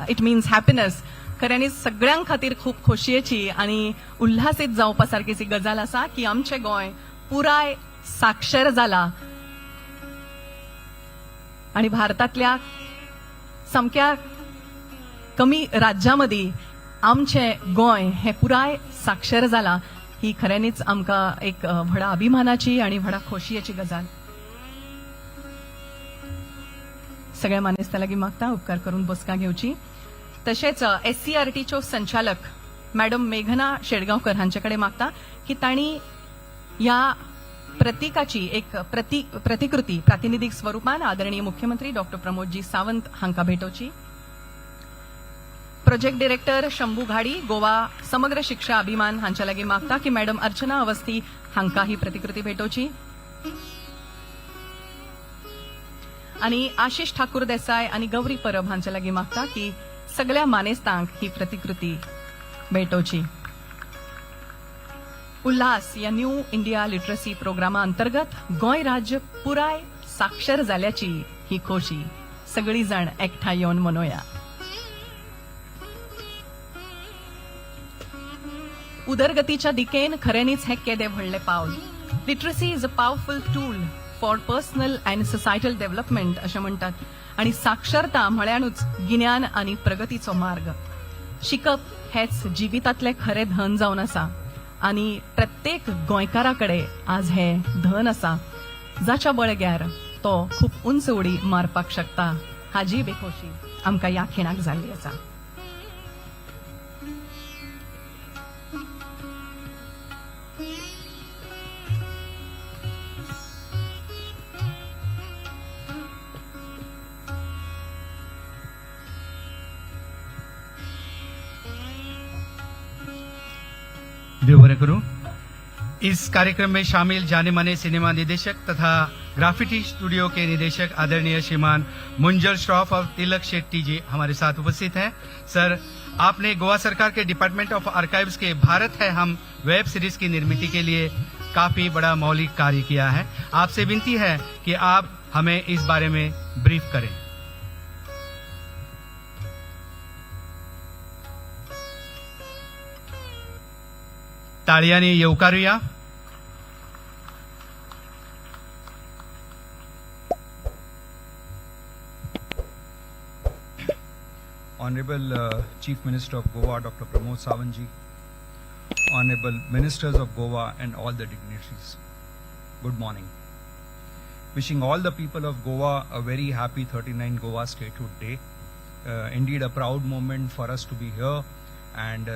इट मीन्स हॅपीनेस. खऱ्यांनीच सगळ्यां खातीर खूब खोशयेची आनी उल्हासीत जावपा सारकीची गजाल आसा की आमचें गोंय पुराय साक्षर जाला आणि भारतातल्या समक्या कमी राज्यांमदी आमचें गोंय हे पुराय साक्षर जाला. ही खऱ्यांनीच आमकां एक व्हडा अभिमानाची आणि व्हडा खोशयेची गजाल. सगळ्या मानेस्ता लागी मागता उपकार करून बसका घेवची. तशेंच SCRTच्यो संचालक मॅडम मेघना शेडगांवकर हांच्याकडे मागता की तांणी ह्या प्रतीकाची एक प्रतिकृती प्रातिनिधीक स्वरूपान आदरणीय मुख्यमंत्री डॉक्टर प्रमोदजी सावंत हांका भेटोवची. प्रोजेक्ट डायरेक्टर शंभू घाडी गोवा समग्र शिक्षा अभिमान हांच्या लागीं मागता की मॅडम अर्चना अवस्थी हांका ही प्रतिकृती भेटोवची. आणि आशिष ठाकूर देसाय आणि गौरी परब हांच्या लागीं मागता की सगळ्या मानेस्तांक ही प्रतिकृती भेटोवची. उल्हास या न्यू इंडिया लिटरसी प्रोग्रामा अंतर्गत गोंय राज्य पुराय साक्षर जाल्याची ही खोशी सगळी जण एकठांय येवन मनोया. उदरगतीच्या दिकेन खऱ्यांनीच हे केदे व्हडले पावल. Literacy is a powerful tool for personal and societal development अशें म्हणटात. आणि साक्षरता म्हळ्यानूच गिन्यान आणि प्रगतीचो मार्ग. शिकप हेच जिवितातले खरे धन जावन आसा आणि प्रत्येक गोंयकाराकडे आज हे धन आसा जाच्या बळग्यार तो खूप उंच उडी मारपाक शकता. हाजी बेखोशी आमकां ह्या खिणाक जाल्ली आसा. देव भरे करूं. इस कार्यक्रम में शामिल जाने माने सिनेमा निदेशक तथा ग्राफिटी स्टूडियो के निदेशक आदरणीय श्रीमान मुंजल श्रॉफ और तिलक शेट्टी जी हमारे साथ उपस्थित हैं. सर, आपने गोवा सरकार के department of archives K Bharat Hai Hum web series की निर्मित के लिए काफी बड़ा मौलिक कार्य किया है. आपसे विनती है कि आप हमें इस बारे में ब्रीफ करें. ताळ्यांनी येवकारूया. Honorable Chief Minister of Goa, Dr. Pramod Sawant ji, Honorable Ministers of Goa and all the dignitaries, good morning. Wishing all the people of Goa a very happy 39 Goa Statehood Day. Indeed a proud moment for us to be here and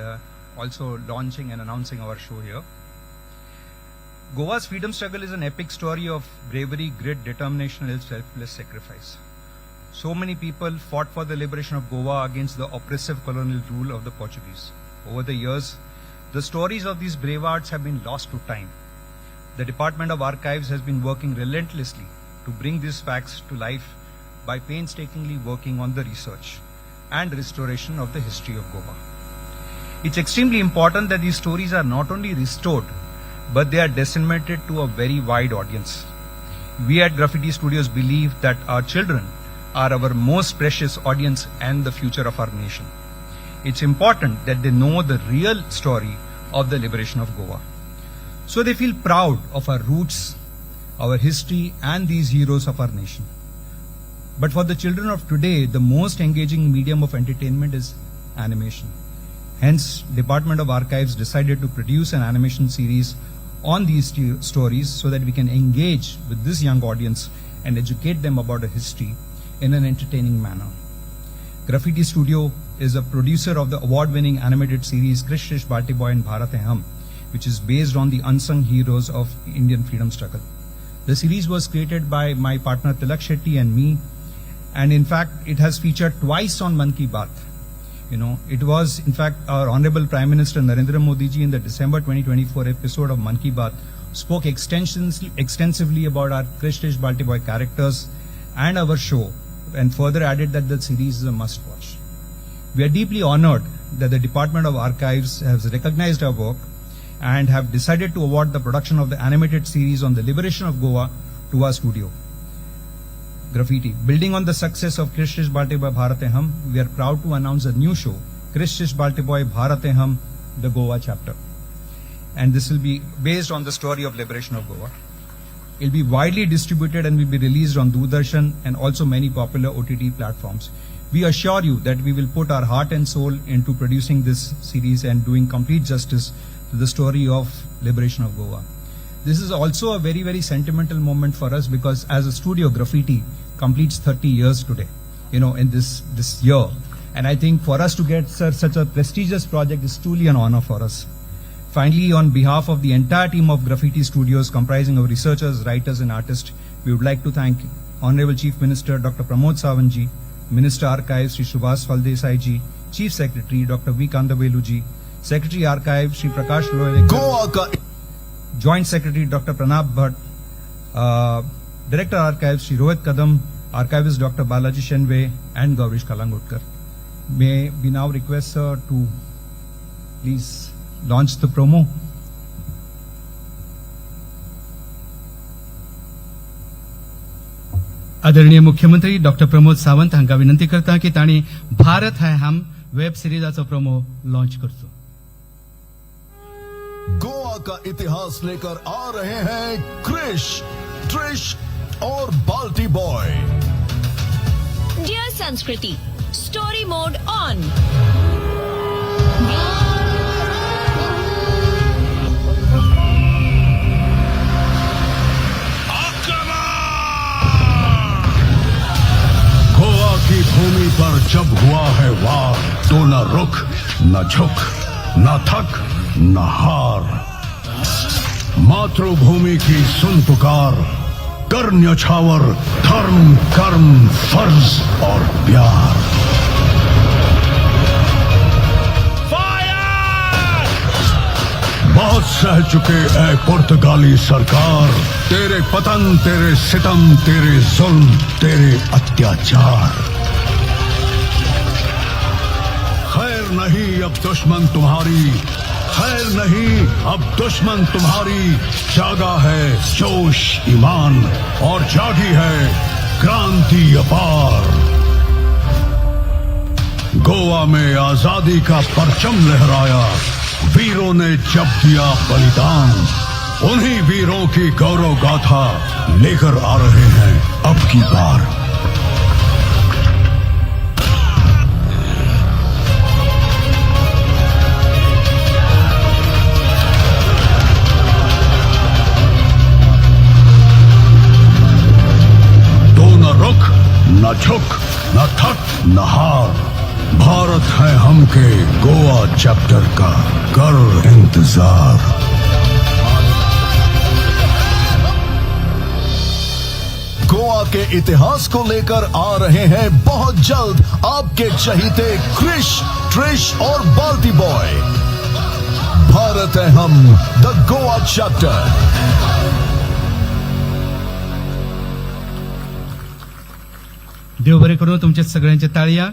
also launching and announcing our show here. Goa's freedom struggle is an epic story of bravery, grit, determination and selfless sacrifice. So many people fought for the liberation of Goa against the oppressive colonial rule of the Portuguese. Over the years, the stories of these bravehearts have been lost to time. The Department of Archives has been working relentlessly to bring these facts to life by painstakingly working on the research and restoration of the history of Goa. It's extremely important that these stories are not only restored, but they are disseminated to a very wide audience. We at Graffiti Studios believe that our children are our most precious audience and the future of our nation. It's important that they know the real story of the liberation of Goa, so they feel proud of our roots, our history, and these heroes of our nation. But for the children of today, the most engaging medium of entertainment is animation. Hence, Department of Archives decided to produce an animation series on these stories so that we can engage with this young audience and educate them about a history in an entertaining manner. Graffiti Studio is a producer of the award-winning animated series Krish Krish Balti Boy and Bharat Hai Hum, which is based on the unsung heroes of Indian freedom struggle. The series was created by my partner Tilak Shetty and me, and in fact, it has featured twice on Mann Ki Baat. It was in fact our Honorable Prime Minister Narendra Modi ji in the December 2024 episode of Mann Ki Baat spoke extensively about our Krish Krish Balti Boy characters and our show, and further added that the series is a must-watch. We are deeply honored that the Department of Archives has recognized our work and have decided to award the production of the animated series on the liberation of Goa to our studio, Graffiti. Building on the success of Krish Krish Balti Boy Bharat Hai Hum, we are proud to announce a new show, Krish Krish Balti Boy Bharat Hai Hum, the Goa chapter. And this will be based on the story of liberation of Goa. It will be widely distributed and will be released on Doordarshan and also many popular OTT platforms. We assure you that we will put our heart and soul into producing this series and doing complete justice to the story of liberation of Goa. This is also a very, very sentimental moment for us because as a studio, Graffiti, completes 30 years today, in this year. And I think for us to get such a prestigious project is truly an honor for us. Finally, on behalf of the entire team of Graffiti Studios, comprising of researchers, writers, and artists, we would like to thank Honorable Chief Minister Dr. Pramod Sawant ji, Minister Archives Shri Subhash Phaldesai ji, Chief Secretary Dr. V. Kandavelu ji, Secretary Archives Shri Prakash Loyalekar, Goa का Joint Secretary Dr. Pranab Bhatt, Director Archives Shri Rohit Kadam, Archivist Dr. Balaji Shenve, and Gaurish Kalangutkar. May we now request sir to please launch the promo. आदरणीय मुख्यमंत्री डॉक्टर प्रमोद सावंत हांका विनंती करता की तांणी Bharat Hai Hum web सिरीजाचो promo launch करचो. गोवा का इतिहास लेकर आ रहे हैं क्रिश, ट्रिश और बाल्टी boy. Dear Sanskriti, story mode on. Goa की भूमि पर जब हुआ है वार, तो न रुक, न झुक, न थक, न हार. मातृभूमि की सुन पुकार, कर न्यौछावर धर्म, कर्म, फर्ज और प्यार. बहुत सह चुके ऐ पुर्तगाली सरकार, तेरे पतन, तेरे सितम, तेरे जुल्म, तेरे अत्याचार. खैर नहीं अब दुश्मन तुम्हारी, खैर नहीं अब दुश्मन तुम्हारी. जागा है जोश ईमान और जागी है क्रांति अपार. गोवा में आजादी का परचम लहराया, वीरों ने जब दिया बलिदान. उन्हीं वीरों की गौरव गाथा लेकर आ रहे हैं अब की बार. तो न रुक, न झुक, न थक, न हार. भारत है हम के गोवा चैप्टर का कर इंतजार. गोवा के इतिहास को लेकर आ रहे हैं बहुत जल्द आपके चहीते क्रिश, ट्रिश और बाल्टी boy. Bharat Hai Hum, the Goa chapter. देव बरें करूं तुमचे सगळ्यांचे ताळया.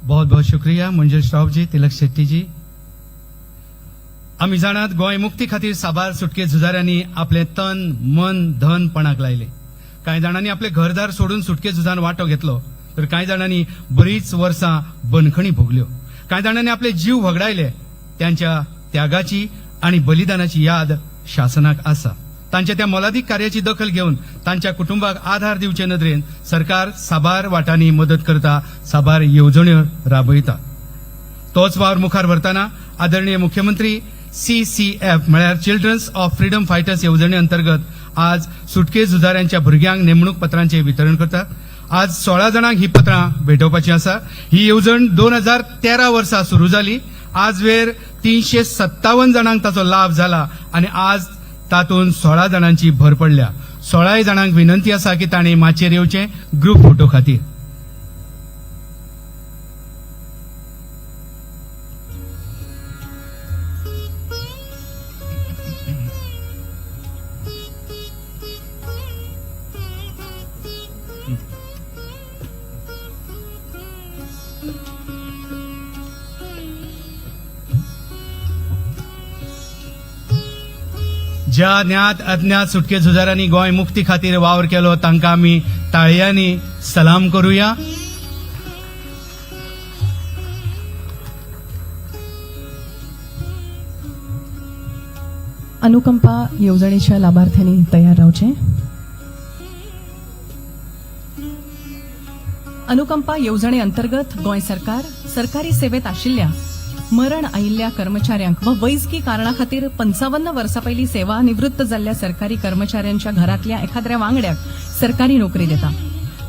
बहुत बहुत शुक्रिया मंजुल श्रॉफ जी, तिलक शेट्टी जी. आमी जाणात गोंय मुक्ती खातीर साबार सुटके झुजाऱ्यांनी आपले तन, मन, धन पणाक लायले. कांय जाणांनी आपले घरदार सोडून सुटके झुजान वांटो घेतलो, तर कांय जाणांनी बरीच वर्सां बंदखणी भोगल्यो. कांय जाणांनी आपले जीव वगडायले. त्यांच्या त्यागाची आणि बलिदानाची याद शासनाक आसा. तांच्या त्या मोलादीक कार्याची दखल घेवन तांच्या कुटुंबाक आधार दिवचे नदरेन सरकार साबार वाटांनी मदत करता, साबार येवजण्यो राबयता. तोच वावर मुखार व्हरतना आदरणीय मुख्यमंत्री CCF म्हळ्यार चिल्ड्रन्स ऑफ फ्रीडम फायटर्स येवजणे अंतर्गत आज सुटके झुजाऱ्यांच्या भुरग्यांक नेमणूक पत्रांचे वितरण करतात. आज 16 जाणांक ही पत्रां भेटोवपाची आसा. ही येवजण 2013 वर्सा सुरू जाली. आज वेर 357 जाणांक ताचो लाभ जाला आणि आज तातूंत 16 जाणांची भर पडल्या. 16 जाणांक विनंती आसा की तांणी माचयेर येवचें ग्रुप फोटो खातीर. ज्या ज्ञात अज्ञात सुटके झुजाऱ्यांनी गोंय मुक्ती खातीर वावर केलो तांकां आमी ताळयांनी सलाम करूया. अनुकंपा येवजणेच्या लाभार्थ्यांनी तयार रावचे. अनुकंपा येवजणे अंतर्गत गोंय सरकार सरकारी सेवेत आशिल्ल्या मरण आयिल्ल्या कर्मचाऱ्यांक व वैजकी कारणा खातीर 55 वर्सां पयलीं सेवा निवृत्त जाल्ल्या सरकारी कर्मचाऱ्यांच्या घरातल्या एखाद्या वांगड्याक सरकारी नोकरी दिता.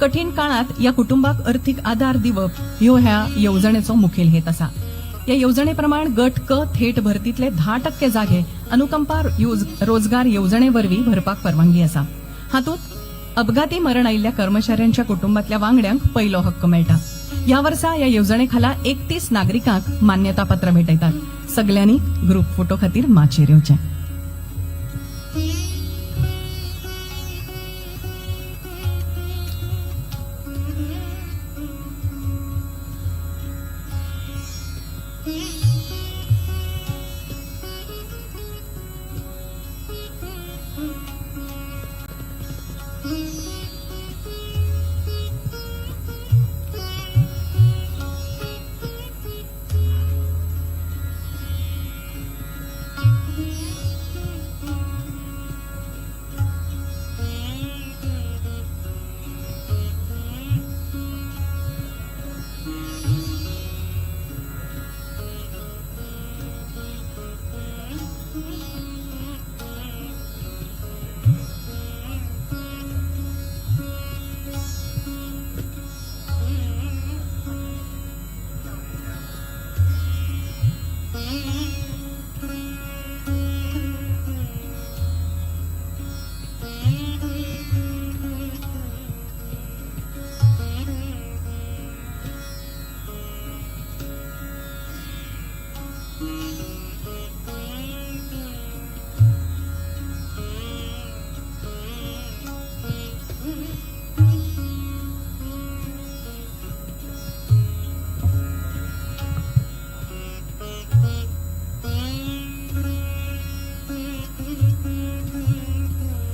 कठीण काळात या कुटुंबाक अर्थीक आधार दिवप ह्यो ह्या येवजणेचो मुखेल हेत आसा. या येवजणेप्रमाण गट क थेट भरतीतले 10% जागे अनुकंपा रोजगार येवजणे वरवीं भरपाक परवानगी आसा. हातूंत अपघाती मरण आयिल्ल्या कर्मचाऱ्यांच्या कुटुंबातल्या वांगड्यांक पयलो हक्क मेळटा. या वर्सा या येवजणे खाला 31 नागरिकांक मान्यतापत्र भेटयतात. सगल्यांनी ग्रुप फोटो खातीर माचेर येवचें.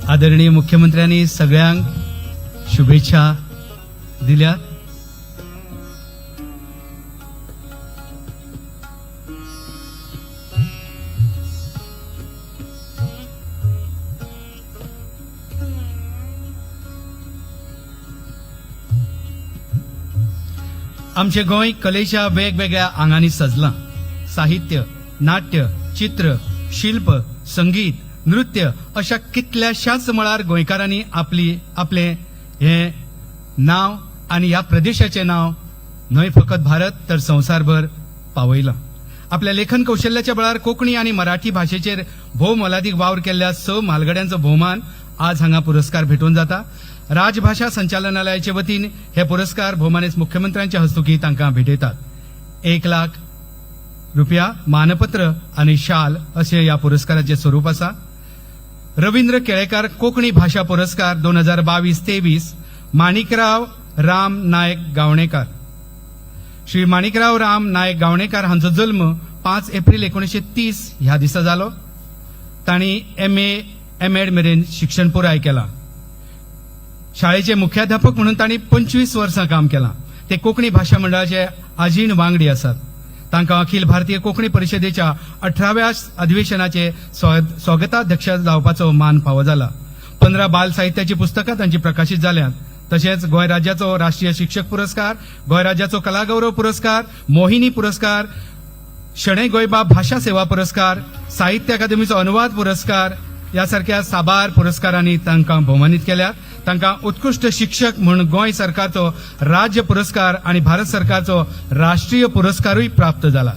आदरणीय मुख्यमंत्र्यांनी सगळ्यांक शुभेच्छा दिल्यात. आमचे गोंय कलेच्या वेगवेगळ्या आंगांनी सजलां. साहित्य, नाट्य, चित्र, शिल्प, संगीत, नृत्य अशा कितल्याशाच मळार गोंयकारांनी आपले हे नाव आणि या प्रदेशाचे नाव न्हय फकत भारत तर संवसारभर पावयलां. आपल्या लेखन कौशल्याच्या बळार कोंकणी आणि मराठी भाषेचेर भोव मोलादीक वावर केल्ल्या 6 म्हालगड्यांचो भोवमान आज हांगा पुरस्कार भेटून जाता. राजभाषा संचालनालयाचे वतीन हे पुरस्कार भोवमानेस्त मुख्यमंत्र्यांच्या हस्तुकीं तांकां भेटयतात. 1 लाख रुपया मानपत्र आणि शाल असे या पुरस्काराचे स्वरूप आसा. रवींद्र केळेकार कोंकणी भाषा पुरस्कार 2022-23 माणिकराव राम नायक गावणेकार. श्री माणिकराव राम नायक गावणेकार हांचो जल्म 5 एप्रिल 1930 ह्या दिसा जालो. तांणी MA MEd मेरेन शिक्षण पुराय केलां. शाळेचे मुख्याध्यापक म्हणून तांणी 25 वर्सां काम केलां. ते कोंकणी भाषा मंडळाचे आजीण वांगडी आसात. तांकां अखिल भारतीय कोंकणी परिशदेच्या 18व्या अधिवेशनाचे स्वागताध्यक्ष जावपाचो मान फावो जाला. 15 बाल साहित्याची पुस्तकां तांची प्रकाशीत जाल्यात. तशेंच गोंय राज्याचो राष्ट्रीय शिक्षक पुरस्कार, गोंय राज्याचो कलागौरव पुरस्कार, मोहिनी पुरस्कार, शणै गोंयबाब भाषा सेवा पुरस्कार, साहित्य अकादमीचो अनुवाद पुरस्कार यासारख्या साबार पुरस्कारांनी तांकां भोवमानीत केल्यात. तांकां उत्कृष्ट शिक्षक म्हणून गोंय सरकारचो राज्य पुरस्कार आणि भारत सरकारचो राष्ट्रीय पुरस्कारूय प्राप्त जाला.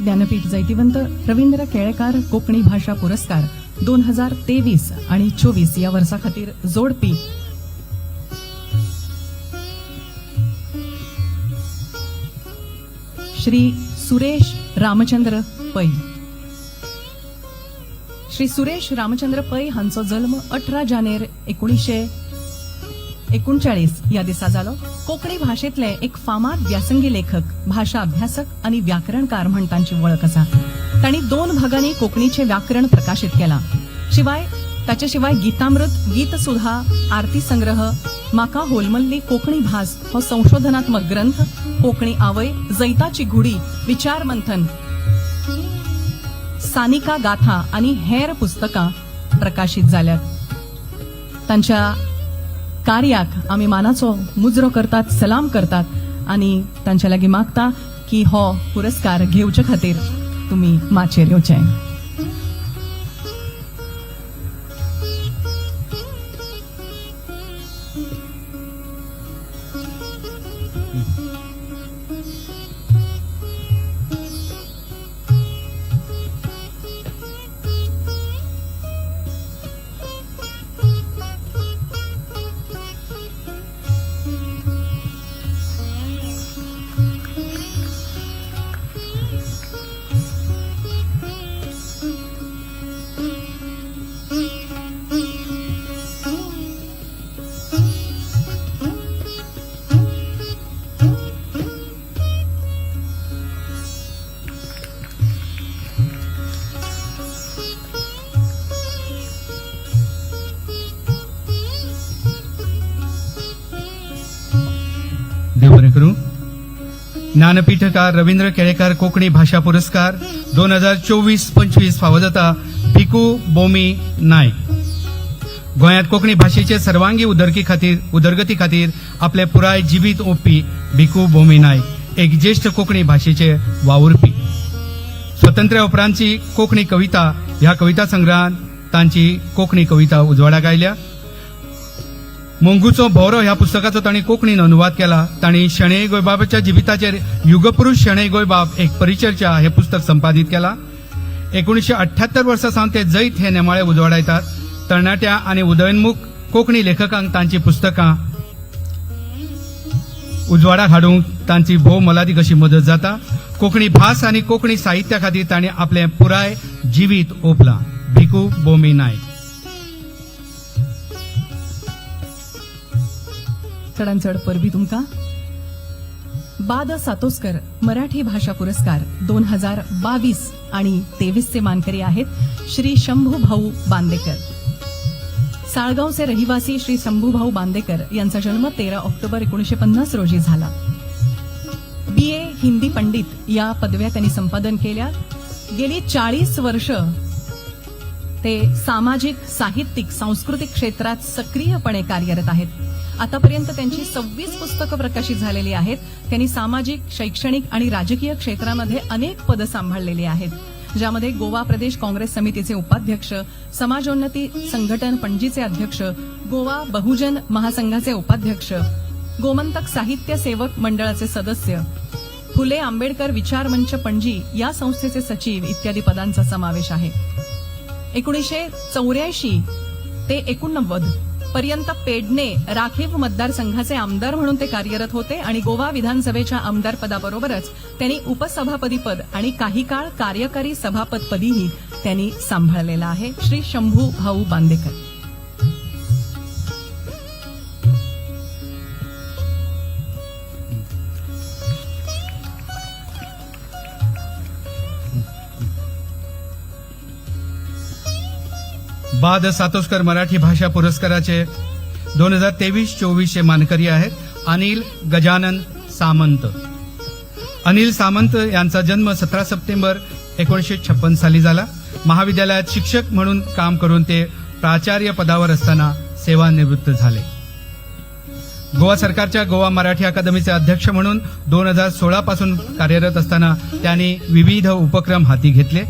ज्ञानपीठ जैतिवंत रवींद्र केळेकार कोंकणी भाषा पुरस्कार 2023 आणि 24 या वर्सा खातीर जोडपी श्री सुरेश रामचंद्र पै. श्री सुरेश रामचंद्र पै हांचो जल्म 18 जानेर 1939 या दिसा जालो. कोंकणी भाषेतले एक फामाद व्यासंगी लेखक, भाषा अभ्यासक आणि व्याकरणकार म्हणून तांची वळख आसा. तांणी 2 भागांनी कोंकणीचे व्याकरण प्रकाशित केला. शिवाय ताच्याशिवाय गीतामृत, गीतसुधा, आरती संग्रह, माका होलमल्ली कोकणी भास हो संशोधनात्मक ग्रंथ, कोकणी आवय, जैताची घुडी, विचार मंथन, सानिका गाथा आणि हेर पुस्तकां प्रकाशित जाल्यात. तांच्या कार्याक आमी मानाचो मुजरो करतात, सलाम करतात आणि तांच्या लागीं मागता की हो पुरस्कार घेवचे खातीर तुमी माचेर येवचें. देव बरें करूं. ज्ञानपीठकार रवींद्र केळेकार कोंकणी भाषा पुरस्कार 2024-25 फावो जाता भिकू बोमी नायक. गोंयांत कोंकणी भाशेचे सर्वांगी उदरगती खातीर आपले पुराय जिवीत ओंपपी भिकू बोमी नायक एक ज्येष्ठ कोंकणी भाशेचे वावुरपी. स्वतंत्र्या उपरांतची कोंकणी कविता ह्या कविता संग्रहांत तांची कोंकणी कविता उजवाडाक आयल्या. मोंगूचो भोवरो ह्या पुस्तकाचो तांणी कोंकणीन अनुवाद केला. तांणी शेणै गोंयबाबाच्या जिविताचेर युगपुरुष शेणै गोंयबाब एक परिचर्चा हे पुस्तक संपादीत केला. 1978 वर्सा सावन ते जैत हे नेमाळे उजवाडायतात. तरणाट्या आनी उदयनमुख कोंकणी लेखकांक तांची पुस्तकां उजवाडाक हाडूंक तांची भोव मोलादीक अशी मदत जाता. कोंकणी भास आनी कोंकणी साहित्या खातीर तांणी आपलें पुराय जिवीत ओंपलां. भिकू बोमी नायक. चडांत चड परबी तुमकां. बाद सातोस्कर मराठी भाषा पुरस्कार 2022 आणि 23 चे मानकरी आहेत श्री शंभू भाऊ बांदेकर. साळगावचे रहिवासी श्री शंभू भाऊ बांदेकर यांचा जन्म 13 ऑक्टोबर 1950 रोजी झाला. BA हिंदी पंडित या पदव्या त्यांनी संपादन केल्या. गेली 40 वर्ष ते सामाजिक, साहित्यिक, सांस्कृतिक क्षेत्रात सक्रियपणे कार्यरत आहेत. आतापर्यंत त्यांची 26 पुस्तकं प्रकाशित झालेली आहेत. त्यांनी सामाजिक, शैक्षणिक आणि राजकीय क्षेत्रामध्ये अनेक पदं सांभाळलेली आहेत, ज्यामध्ये गोवा प्रदेश काँग्रेस समितीचे उपाध्यक्ष, समाजोन्नती संघटन पणजीचे अध्यक्ष, गोवा बहुजन महासंघाचे उपाध्यक्ष, गोमंतक साहित्य सेवक मंडळाचे सदस्य, फुले आंबेडकर विचार मंच पणजी या संस्थेचे सचिव इत्यादी पदांचा समावेश आहे. 1984 ते 89 पर्यंत पेडणे राखीव मतदारसंघाचे आमदार म्हणून ते कार्यरत होते आणि गोवा विधानसभेच्या आमदार पदाबरोबरच त्यांनी उपसभापती पद आणि काही काळ कार्यकारी सभापत पदीही त्यांनी सांभाळलेलं आहे. श्री शंभू भाऊ बांदेकर. बाद सातोस्कर मराठी भाषा पुरस्काराचे 2023-24 चे मानकरी आहेत अनिल गजानन सामंत. अनिल सामंत यांचा जन्म 17 सप्टेंबर 1956 साली झाला. महाविद्यालयात शिक्षक म्हणून काम करून ते प्राचार्य पदावर असताना सेवानिवृत्त झाले. गोवा सरकारच्या गोवा मराठी अकादमीचे अध्यक्ष म्हणून 2016 पासून कार्यरत असताना त्यांनी विविध उपक्रम हाती घेतले.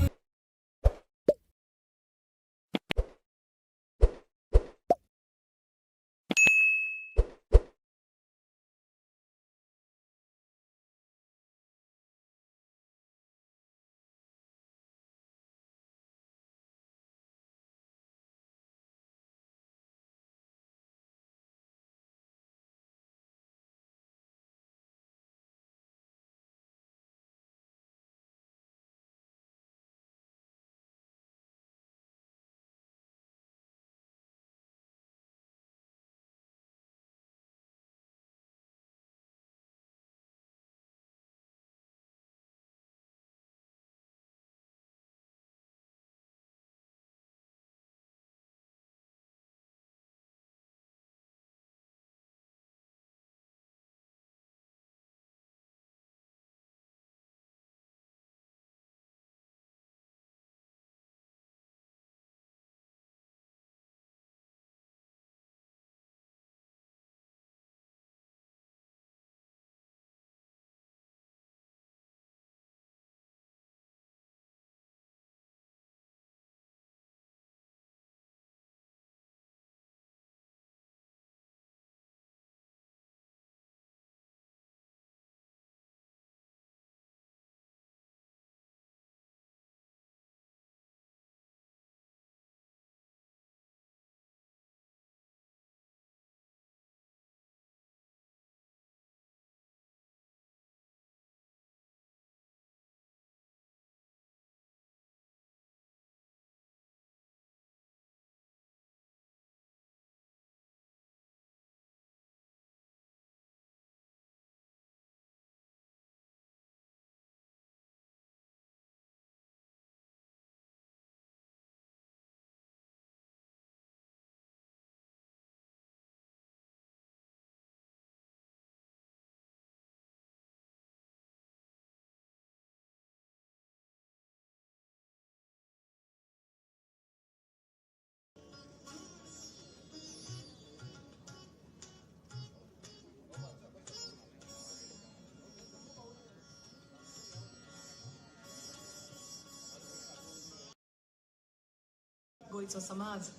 गोयचो समाज,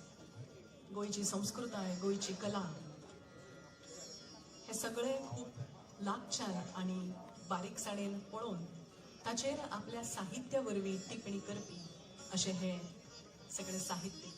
गोयची संस्कृताय, गोयची कला हे सगळे खूप लागच्यान आणि बारीकसाणेन पळोवन ताचेर आपल्या साहित्या वरवीं टिप्पणी करपी अशे हे सगळे साहित्यीक.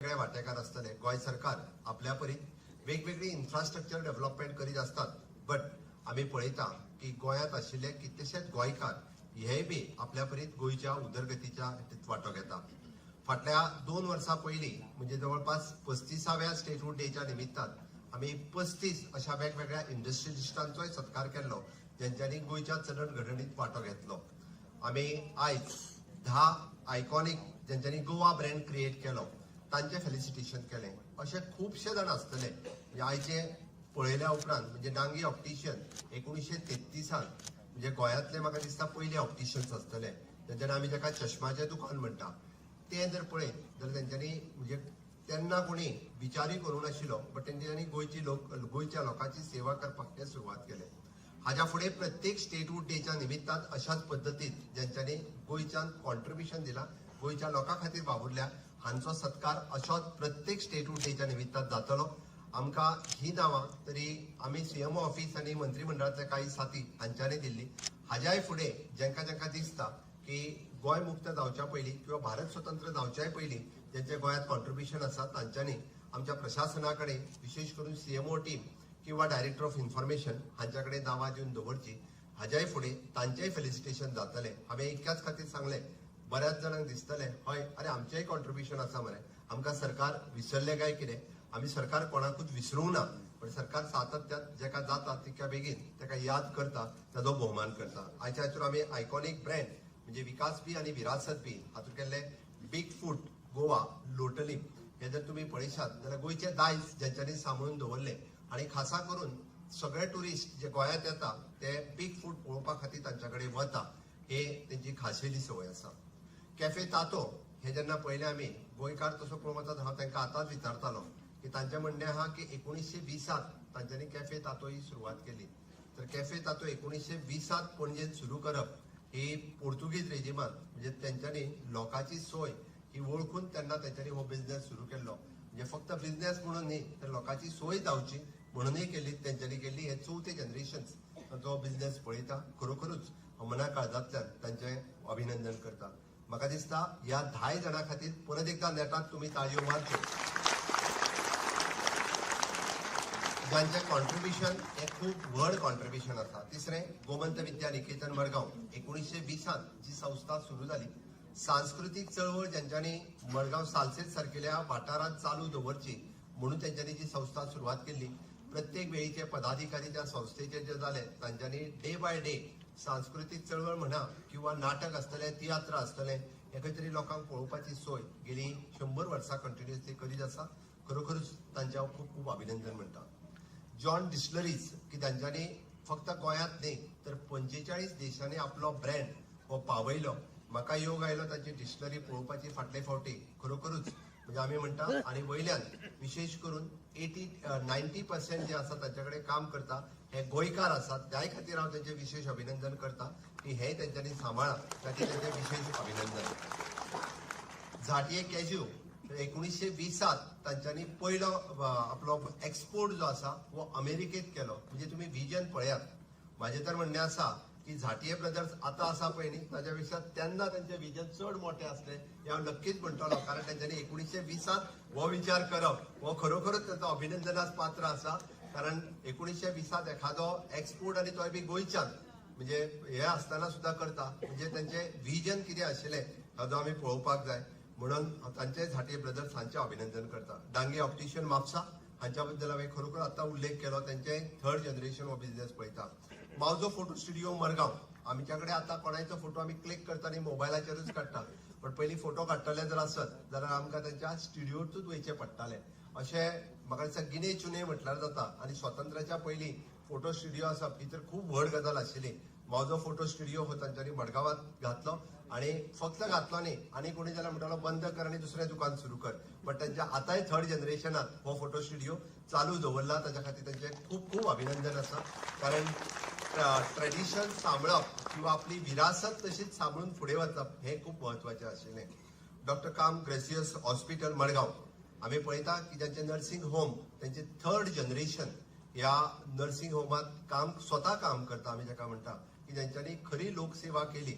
वेगळे वांटेकार आसतले. गोंय सरकार आपल्या परीन वेगवेगळी इन्फ्रास्ट्रक्चर डेव्हलपमेंट करीत असतात. बट आमी पळयता की गोंयांत आशिल्ले कितलेशेच गोंयकार हेय बी आपल्या परीन गोंयच्या उदरगतीच्या हितूंत वांटो घेता. फाटल्या 2 वर्सां पयलीं म्हणजे जवळपास 35व्या स्टेटहूड डेच्या निमित्तान आमी 35 अशा वेगवेगळ्या इंडस्ट्रियलिस्टांचोय सत्कार केल्लो ज्यांच्यांनी गोंयच्या चलनघडणीत वांटो घेतलो. आमी आयज 10 आयकॉनिक ज्यांच्यांनी गोवा ब्रँड क्रिएट केलो तांचे फेलिसिटेशन केलें. असे खुबशे जाण आसतले म्हणजे आयचे पळयल्या उपरांत म्हणजे डांगी ऑप्टिशियन 1933 म्हणजे गोंयांतले म्हाका दिसता पयले ऑप्टिशियन्स आसतले तेंच्यांनी आमी जाका चश्माचें दुकान म्हणटा ते जर पळयत जाल्यार तेंच्यांनी म्हणजे तेन्ना कोणी विचारूय करूं नाशिल्लो बट तेंच्यांनी गोंयच्या लोकांची सेवा करपाक ते सुरवात केले. हाज्या फुडें प्रत्येक स्टेटहूड डेच्या निमित्तान अशाच पद्दतीन ज्यांच्यांनी गोंयच्यान कॉन्ट्रिब्युशन दिलां गोंयच्या लोकां खातीर वावुरल्या हांचो सत्कार अशोच प्रत्येक स्टेटहूड डेच्या निमित्तान जातलो. आमकां ही नांवां तरी आमी सीएमओ ऑफिस आनी मंत्रिमंडळाचे काही साथी हांच्यांनी दिल्ली. हाज्याय फुडें जेंका जेंका दिसता की गोंय मुक्त जावच्या पयलीं किंवा भारत स्वतंत्र जावच्याय पयलीं जेंचे गोंयांत कॉन्ट्रिब्युशन आसा तांच्यांनी आमच्या प्रशासना कडेन विशेष करून सीएमओ टीम किंवा डायरेक्टर ऑफ इन्फॉर्मेशन हांच्या कडेन नांवां दिवन दवरची. हाज्याय फुडें तांचेय फेलिसिटेशन जातलें. हांवें इतक्याच खातीर सांगलें बऱ्याच जाणांक दिसतलें हय अरे आमचेंय कॉन्ट्रिब्युशन आसा मरे आमकां सरकार विसरलें काय कितें. आमी सरकार कोणाकूच विसरूंक ना पण सरकार सातत्यान जेका जाता तितक्या बेगीन ताका याद करता ताजो भोवमान करता. आयच्या हातूंत आमी आयकॉनिक ब्रँड म्हणजे विकास बी आनी विरासत बी हातूंत केल्ले बीग फूट गोवा लोटली हे जर तुमी पळयशात जाल्यार गोंयचे दायज ज्यांच्यांनी सांबाळून दवरले आनी खासा करून सगळे टुरिस्ट जे गोंयांत येता ते बीग फूड पळोवपा खातीर तांच्या कडेन वता हे तेंची खाशेली संवय आसा. कॅफे तातो हे जेन्ना पयलें आमी गोंयकार तसो पळोवंक वतात हांव तांकां आतांच विचारतालो की तांचें म्हणणें आहा की 1920 तांच्यांनी कॅफे तातो ही सुरवात केली. तर कॅफे तातो 1920 पणजेन सुरू करप ही पोर्तुगीज रेजिमान म्हणजे तेंच्यांनी लोकांची सोय ही वळखून तेन्ना तेंच्यांनी हो बिझनेस सुरू केल्लो. म्हणजे फक्त बिझनेस म्हणून न्ही तर लोकांची सोय जावची म्हणूनय केल्ली तेंच्यांनी केल्ली. हे 4थे जनरेशन्स तो बिझनेस पळयता. खरोखरूच मना काळजांतल्यान तांचें अभिनंदन करता. म्हाका दिसता ह्या 10 जाणां खातीर परत एकदा नेटात तुमी ताळयो मारच्यो ज्यांचे कॉन्ट्रिब्युशन हे खूब व्हड कॉन्ट्रिब्युशन आसा. तिसरें गोमंत विद्या निकेतन मडगांव 1920 जी संस्था सुरू जाली. सांस्कृतीक चळवळ ज्यांच्यांनी मडगांव सालसेत सारकेल्या वाठारांत चालू दवरची म्हणून तेंच्यांनी जी संस्था सुरवात केल्ली. प्रत्येक वेळीचे पदाधिकारी त्या संस्थेचे जे जाले तांच्यांनी डे बाय डे सांस्कृतीक चळवळ म्हणा किंवा नाटक आसतले तियात्र आसतले हे खंय तरी लोकांक पळोवपाची सोय गेली 100 वर्सां कंटिन्युअसली करीत आसा. खरोखरूच तांचे हांव खूब खूब अभिनंदन म्हणटा. जॉन डिस्लरीज की तांच्यांनी फक्त गोंयांत न्ही तर 45 देशांनी आपलो ब्रँड हो पावयलो. म्हाका योग आयलो तांची डिस्लरी पळोवपाची फाटले फावटी. खरोखरूच म्हणजे आमी म्हणटा आनी वयल्यान विशेष करून 90% जे आसा तांचे कडेन काम करता हे गोंयकार आसात. त्याय खातीर हांव तेंचें विशेष अभिनंदन करता की हे तेंच्यांनी सांबाळ्ळा ताचें तेंचें विशेष अभिनंदन. झांटये कॅज्यू 1920 तांच्यांनी पयलो आपलो एक्सपोर्ट जो आसा वो अमेरिकेत केलो. म्हणजे तुमी विजन पळयात. म्हाजें तर म्हणणें आसा की झांटये ब्रदर्स आतां आसा पळय न्ही ताच्या पेक्षा तेन्ना तेंचें विजन चड मोठें आसलें हें हांव नक्कीच म्हणटलो. कारण तेंच्यांनी 1920 हो विचार करप हो खरोखरच तेंचो अभिनंदनास पात्र आसा. कारण 1920 एखादो एक्सपोर्ट आनी तोय बी गोंयच्यान म्हणजे हे आसतना सुद्दां करता म्हणजे तेंचें विजन कितें आशिल्लें हाचो आमी पळोवपाक जाय. म्हणून तांचे झांटये ब्रदर्स हांचें अभिनंदन करता. डांगे ऑप्टिशियन म्हापसा हांच्या बद्दल हांवें खरोखर आतां उल्लेख केलो. तेंचे 3rd जनरेशन हो बिझनेस पळयता. मावजो फोटो स्टुडिओ मडगांव आमच्या कडेन आतां कोणाचो फोटो आमी क्लिक करता आनी मोबायलाचेरूच काडटा. पण पयलीं फोटो काडटले जर आसत जाल्यार आमकां तेंच्या स्टुडिओतूच वयचें पडटालें. अशें म्हाका दिसता गिने चुने म्हटल्यार जाता. आनी स्वातंत्र्याच्या पयलीं फोटो स्टुडिओ आसप ही तर खूब व्हड गजाल आशिल्ली. मावजो फोटो स्टुडिओ हो तांच्यांनी मडगांवांत घातलो आनी फक्त घातलो न्ही आनी कोणी जाल्यार म्हणटालो बंद कर आनी दुसरें दुकान सुरू कर. बट तेंच्या आतांय 3rd जनरेशनात हो फोटो स्टुडिओ चालू दवरला. ताच्या खातीर तेंचें खूब खूब अभिनंदन आसा. कारण ट्रेडिशन सांबाळप किंवा आपली विरासत तशीच सांबाळून फुडें वचप हें खूब म्हत्वाचें आशिल्लें. डॉक्टर काम ग्रेसियस हॉस्पिटल मडगांव आमी पळयता की तेंचें नर्सिंग होम तेंचें 3rd जनरेशन ह्या नर्सिंग होमात स्वता काम करता. आमी जाका म्हणटा की तेंच्यांनी खरी लोकसेवा केली.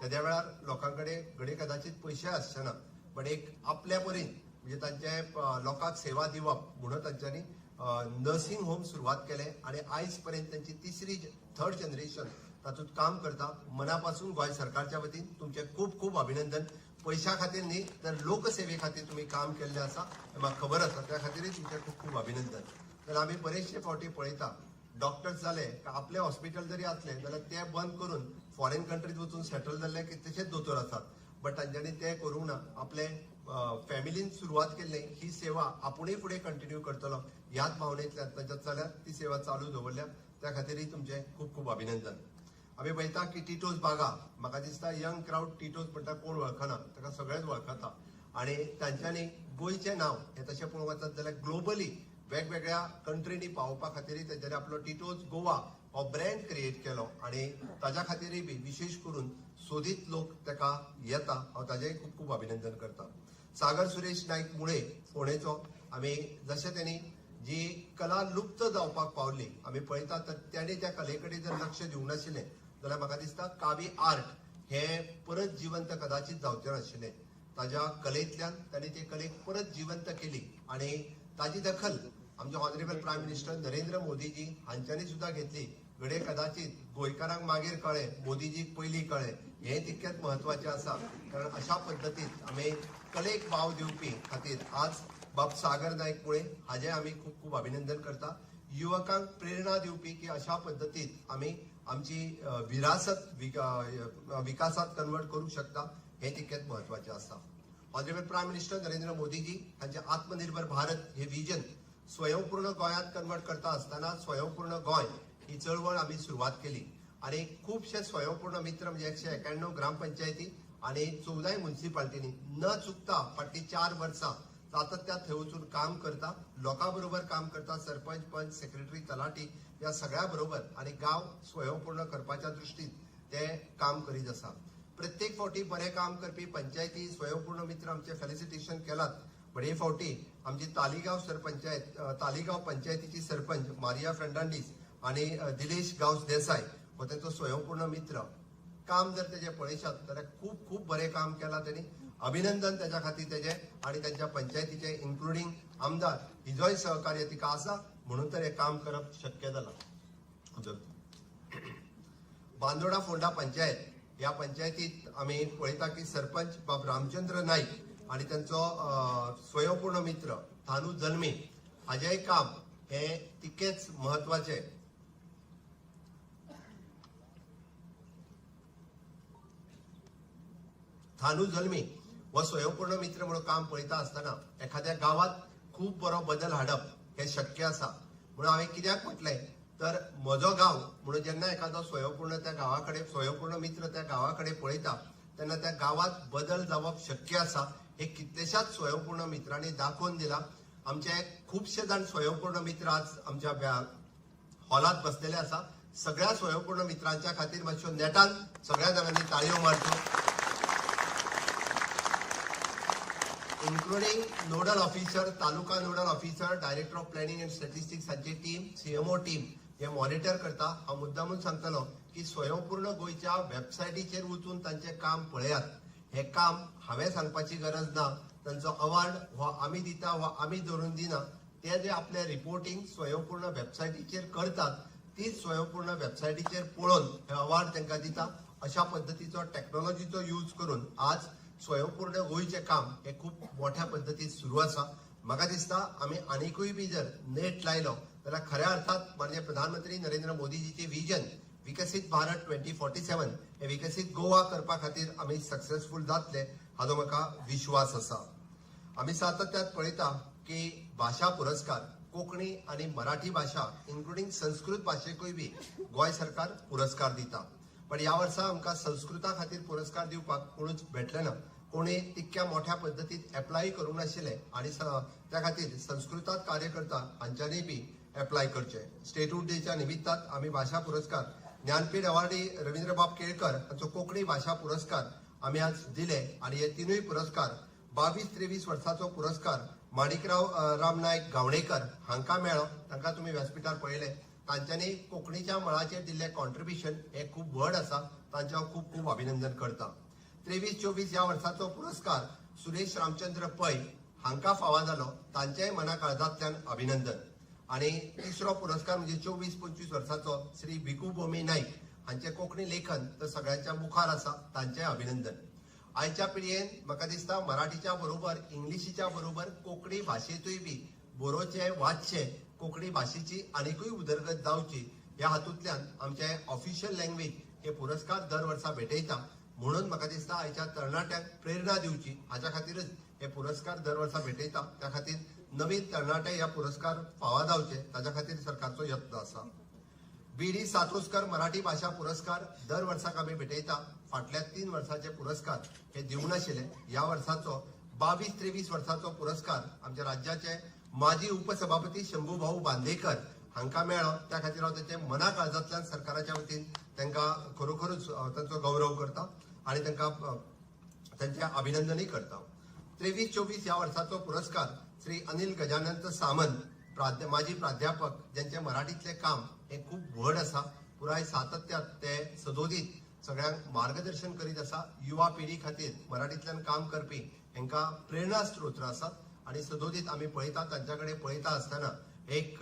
तेद्या वेळार लोकां कडेन घडये कदाचित पयशे आसचे ना पण एक आपल्या परीन म्हणजे तांचे लोकांक सेवा दिवप म्हणून तांच्यांनी नर्सिंग होम सुरवात केले आणि आयज पर्यंत त्यांची थर्ड जनरेशन तातूंत काम करता. मनापासून गोंय सरकारच्या वतीन तुमचे खूप खूप अभिनंदन. पैशा खातीर न्ही तर लोकसेवे खातीर तुम्ही काम केल्लें आसा हें म्हाका खबर आसा, त्या खातीरय तुमचे खूप खूप अभिनंदन. तर आमी बरेचशे फावटी पळयता डॉक्टर्स जाले आपले हॉस्पिटल जरी आसले जाल्यार ते बंद करून फॉरेन कंट्रीज वचून सेटल जाल्ले कितलेशेच दोतोर आसात, बट तांच्यांनी ते करूंक ना. आपले फॅमिलीन सुरवात केल्ली ही सेवा आपुणूय फुडें कंटिन्यू करतलो ह्याच भावनेंतल्यान तांच्या चल्यान ती सेवा चालू दवरल्या, त्या खातीरय तुमचे खूप खूप अभिनंदन. आमी पळयता की टिटोज बागा, म्हाका दिसता यंग क्राऊड टिटोज म्हणटा कोण वळखना, ताका सगळेच वळखता. आणि तांच्यांनी गोंयचें नांव हें तशें पळोवंक वचत जाल्यार ग्लोबली वेगवेगळ्या कंट्रीनी पावोवपा खातीरय तांच्यांनी आपलो टिटोज गोवा हो ब्रँड क्रिएट केलो आणि ताच्या खातीरय बी विशेष करून सोदीत लोक ताका येता. हांव ताजेय खूप खूप अभिनंदन करता. सागर सुरेश नाईक मुळे फोंडेचो, आमी जशें त्यांनी जी कला लुप्त जावपाक पावली आमी पळयता, तर त्याने त्या कले कडेन जर लक्ष दिवंक नाशिल्लें जाल्यार म्हाका दिसता कावी आर्ट हे परत जिवंत कदाचित जावचें नाशिल्लें. ताज्या कलेंतल्यान ताणें ती कलेक परत जिवंत केली आणि ताजी दखल आमचे honourable prime minister Narendra Modiji हांच्यांनी सुद्धा घेतली. घडये कदाचित गोंयकारांक मागीर कळ्ळें, मोदीजीक पयलीं कळ्ळें, हें तितकेंच म्हत्वाचें आसा. कारण अशा पद्दतीन आमी कलेक वाव दिवपी खातीर आज बाब सागर नाईक मुळे हाजे आमी खूप खूप अभिनंदन करता. युवकांक प्रेरणा दिवपी की अशा पद्दतीन आमी आमची विरासत विकासात कन्वर्ट करूंक शकता, हें तितकेंच म्हत्वाचें आसा. Honourable prime minister Narendra Modiji हांचे आत्मनिर्भर भारत हे विजन स्वयंपूर्ण गोंयांत कन्वर्ट करता आसतना स्वयंपूर्ण गोंय ही चळवळ आमी सुरवात केली आणि खूपशे स्वयंपूर्ण मित्र म्हणजे 191 ग्रामपंचायती आणि 14 म्युनिसिपालिटीनी न चुकता फाटली 4 वर्सां सातत्यात थंय वचून काम करता, लोकां बरोबर काम करता, सरपंच, पंच, सेक्रेटरी, तलाटी या सगळ्या बरोबर आणि गांव स्वयंपूर्ण करपाच्या दृश्टीन ते काम करीत आसा. प्रत्येक फावटी बरें काम करपी पंचायती स्वयंपूर्ण मित्र आमचे फेलिसिटेशन केलात, पण हे फावटी आमची तालिगांव पंचायतीची सरपंच मारिया फर्नांडीस आणि दिलेश गांवस देसाय हो त्यांचो स्वयंपूर्ण मित्र. काम जर तेजे पळयशात जाल्यार खूप खूप बरें काम केलां त्यांनी. अभिनंदन त्याच्या खातीर तेजे आणि त्यांच्या पंचायतीचे इन्क्लुडिंग आमदार हिजोय सहकार्य तिका आसा, म्हणून तर हे काम करप शक्य जालां. बांदोडा फोंडा पंचायत ह्या पंचायतीत आमी पळयता की सरपंच बाब रामचंद्र नाईक आणि त्यांचो स्वयंपूर्ण मित्र थानू जल्मी हाजेय काम हे तितकेच महत्वाचे. थानू जल्मी व स्वयंपूर्ण मित्र म्हणून काम पळयता आसतना एखाद्या गावात खूप बरो बदल हाडप हे शक्य आसा. म्हणून हांवें कित्याक म्हटलें तर म्हजो गांव म्हणून जेन्ना एखादो स्वयंपूर्ण त्या गांवाकडे स्वयंपूर्ण मित्र त्या गांवाकडे पळयता तेन्ना त्या गावात बदल जावप शक्य आसा हे कितलेशाच स्वयंपूर्ण मित्रांनी दाखोवन दिला. आमचे खुबशे जाण स्वयंपूर्ण मित्र आज आमच्या हॉलात बसलेले आसा. सगळ्या स्वयंपूर्ण मित्रांच्या खातीर मातश्यो नेटान सगळ्या जाणांनी ताळयो मारच्यो. Including nodal officer, taluka nodal officer, director of planning and statistics हांची टीम, सीएमओ टीम हे मॉनिटर करता. हांव मुद्दामून सांगतलो की स्वयंपूर्ण गोंयच्या वेबसायटीचेर वचून तांचें काम पळयात. हे काम हांवें सांगपाची गरज ना, तांचो अवॉर्ड हो आमी दिता वा आमी धरून दिना. ते जे आपले रिपोर्टिंग स्वयंपूर्ण वेबसायटीचेर करतात तीच स्वयंपूर्ण वेबसायटीचेर पळोवन हे अवॉर्ड तांकां दिता. अशा पद्दतीचो टेक्नॉलॉजीचो यूज करून आज स्वयंपूर्ण गोंयचें काम हे खूप मोठ्या पद्दतीन सुरू आसा. म्हाका दिसता आमी आनिकूय बी जर नेट लायलो जाल्यार खऱ्या अर्थात माननीय प्रधानमंत्री नरेंद्र मोदीजीचे विजन विकसीत भारत 2047 हे विकसीत गोवा करपा खातीर आमी सक्सेसफूल जातले हाचो म्हाका विश्वास आसा. आमी सातत्यात पळयता की भाशा पुरस्कार कोंकणी आणि मराठी भाषा इन्क्लुडिंग संस्कृत भाशेकूय बी गोंय सरकार पुरस्कार दिता. पण ह्या वर्सा आमकां संस्कृता खातीर पुरस्कार दिवपाक कोणूच भेटले ना. कोणी तितक्या मोठ्या पद्दतीन एप्लाय करूंक नाशिल्ले आणि त्या खातीर संस्कृतात कार्य करता हांच्यांनी बी एप्लाय करचे. स्टेटहूड डेच्या निमित्तात आमी भाशा पुरस्कार ज्ञानपीठ अवॉर्डी रवींद्रबाब केळकर हांचो कोंकणी भाशा पुरस्कार आमी आज दिले आणि हे तिनूय पुरस्कार 22-23 वर्साचो पुरस्कार माणिकराव राम नायक गावणेकर हांकां मेळ्ळो. तांकां तुमी व्यासपीठार पळयले. तांच्यांनी कोंकणीच्या मळाचेर दिल्लें कॉन्ट्रिब्युशन हे खूप व्हड आसा. तांचें हांव खूप खूप अभिनंदन करता. 23-24 ह्या वर्साचो पुरस्कार सुरेश रामचंद्र पै हांकां फावा जालो तांच्याय मना काळजांतल्यान अभिनंदन. आणि तिसरो पुरस्कार म्हणजे 24-25 वर्साचो श्री भिकू भोमी नाईक हांचे कोंकणी लेखन तर सगळ्यांच्या मुखार आसा, तांचेय अभिनंदन. आयच्या पिळयेन म्हाका दिसता मराठीच्या बरोबर इंग्लिशीच्या बरोबर कोंकणी भाशेतूय बी बरोवचे वाचचे, कोंकणी भाशेची आनिकूय उदरगत जावची ह्या हातूंतल्यान आमचे ऑफिशियल लँग्वेज हे पुरस्कार दर वर्सा भेटयता. म्हणून म्हाका दिसता आयच्या तरणाट्यांक प्रेरणा दिवची हाच्या खातीरच हे पुरस्कार दर वर्सा भेटयता. त्या खातीर नवीन तरणाटे ह्या पुरस्कार फावा जावचे ताच्या खातीर सरकारचो यत्न आसा. बी.डी. सातोस्कर मराठी भाषा पुरस्कार दर वर्साक आमी भेटयता. फाटल्या 3 वर्साचे पुरस्कार हे दिवंक नाशिल्ले. ह्या वर्साचो 22-23 वर्साचो पुरस्कार आमच्या राज्याचे माजी उपसभापती शंभूभाऊ बांदेकर हांकां मेळ्ळो. त्या खातीर हांव ताचे मना काळजांतल्यान सरकाराच्या वतीन तांकां खरोखरूच तांचो गौरव करता आनी तांकां तांचें अभिनंदनय करता. 23-24 ह्या वर्साचो पुरस्कार श्री अनिल गजानंत सामंत माजी प्राध्यापक ज्यांचे मराठीतले काम हे खूप व्हड आसा. पुराय सातत्यात ते सदोदीत सगळ्यांक मार्गदर्शन करीत आसा. युवा पिढी खातीर मराठीतल्यान काम करपी हांकां प्रेरणा स्त्रोत्र आसात आणि सदोदीत आमी पळयता तांच्या कडेन पळयता आसतना एक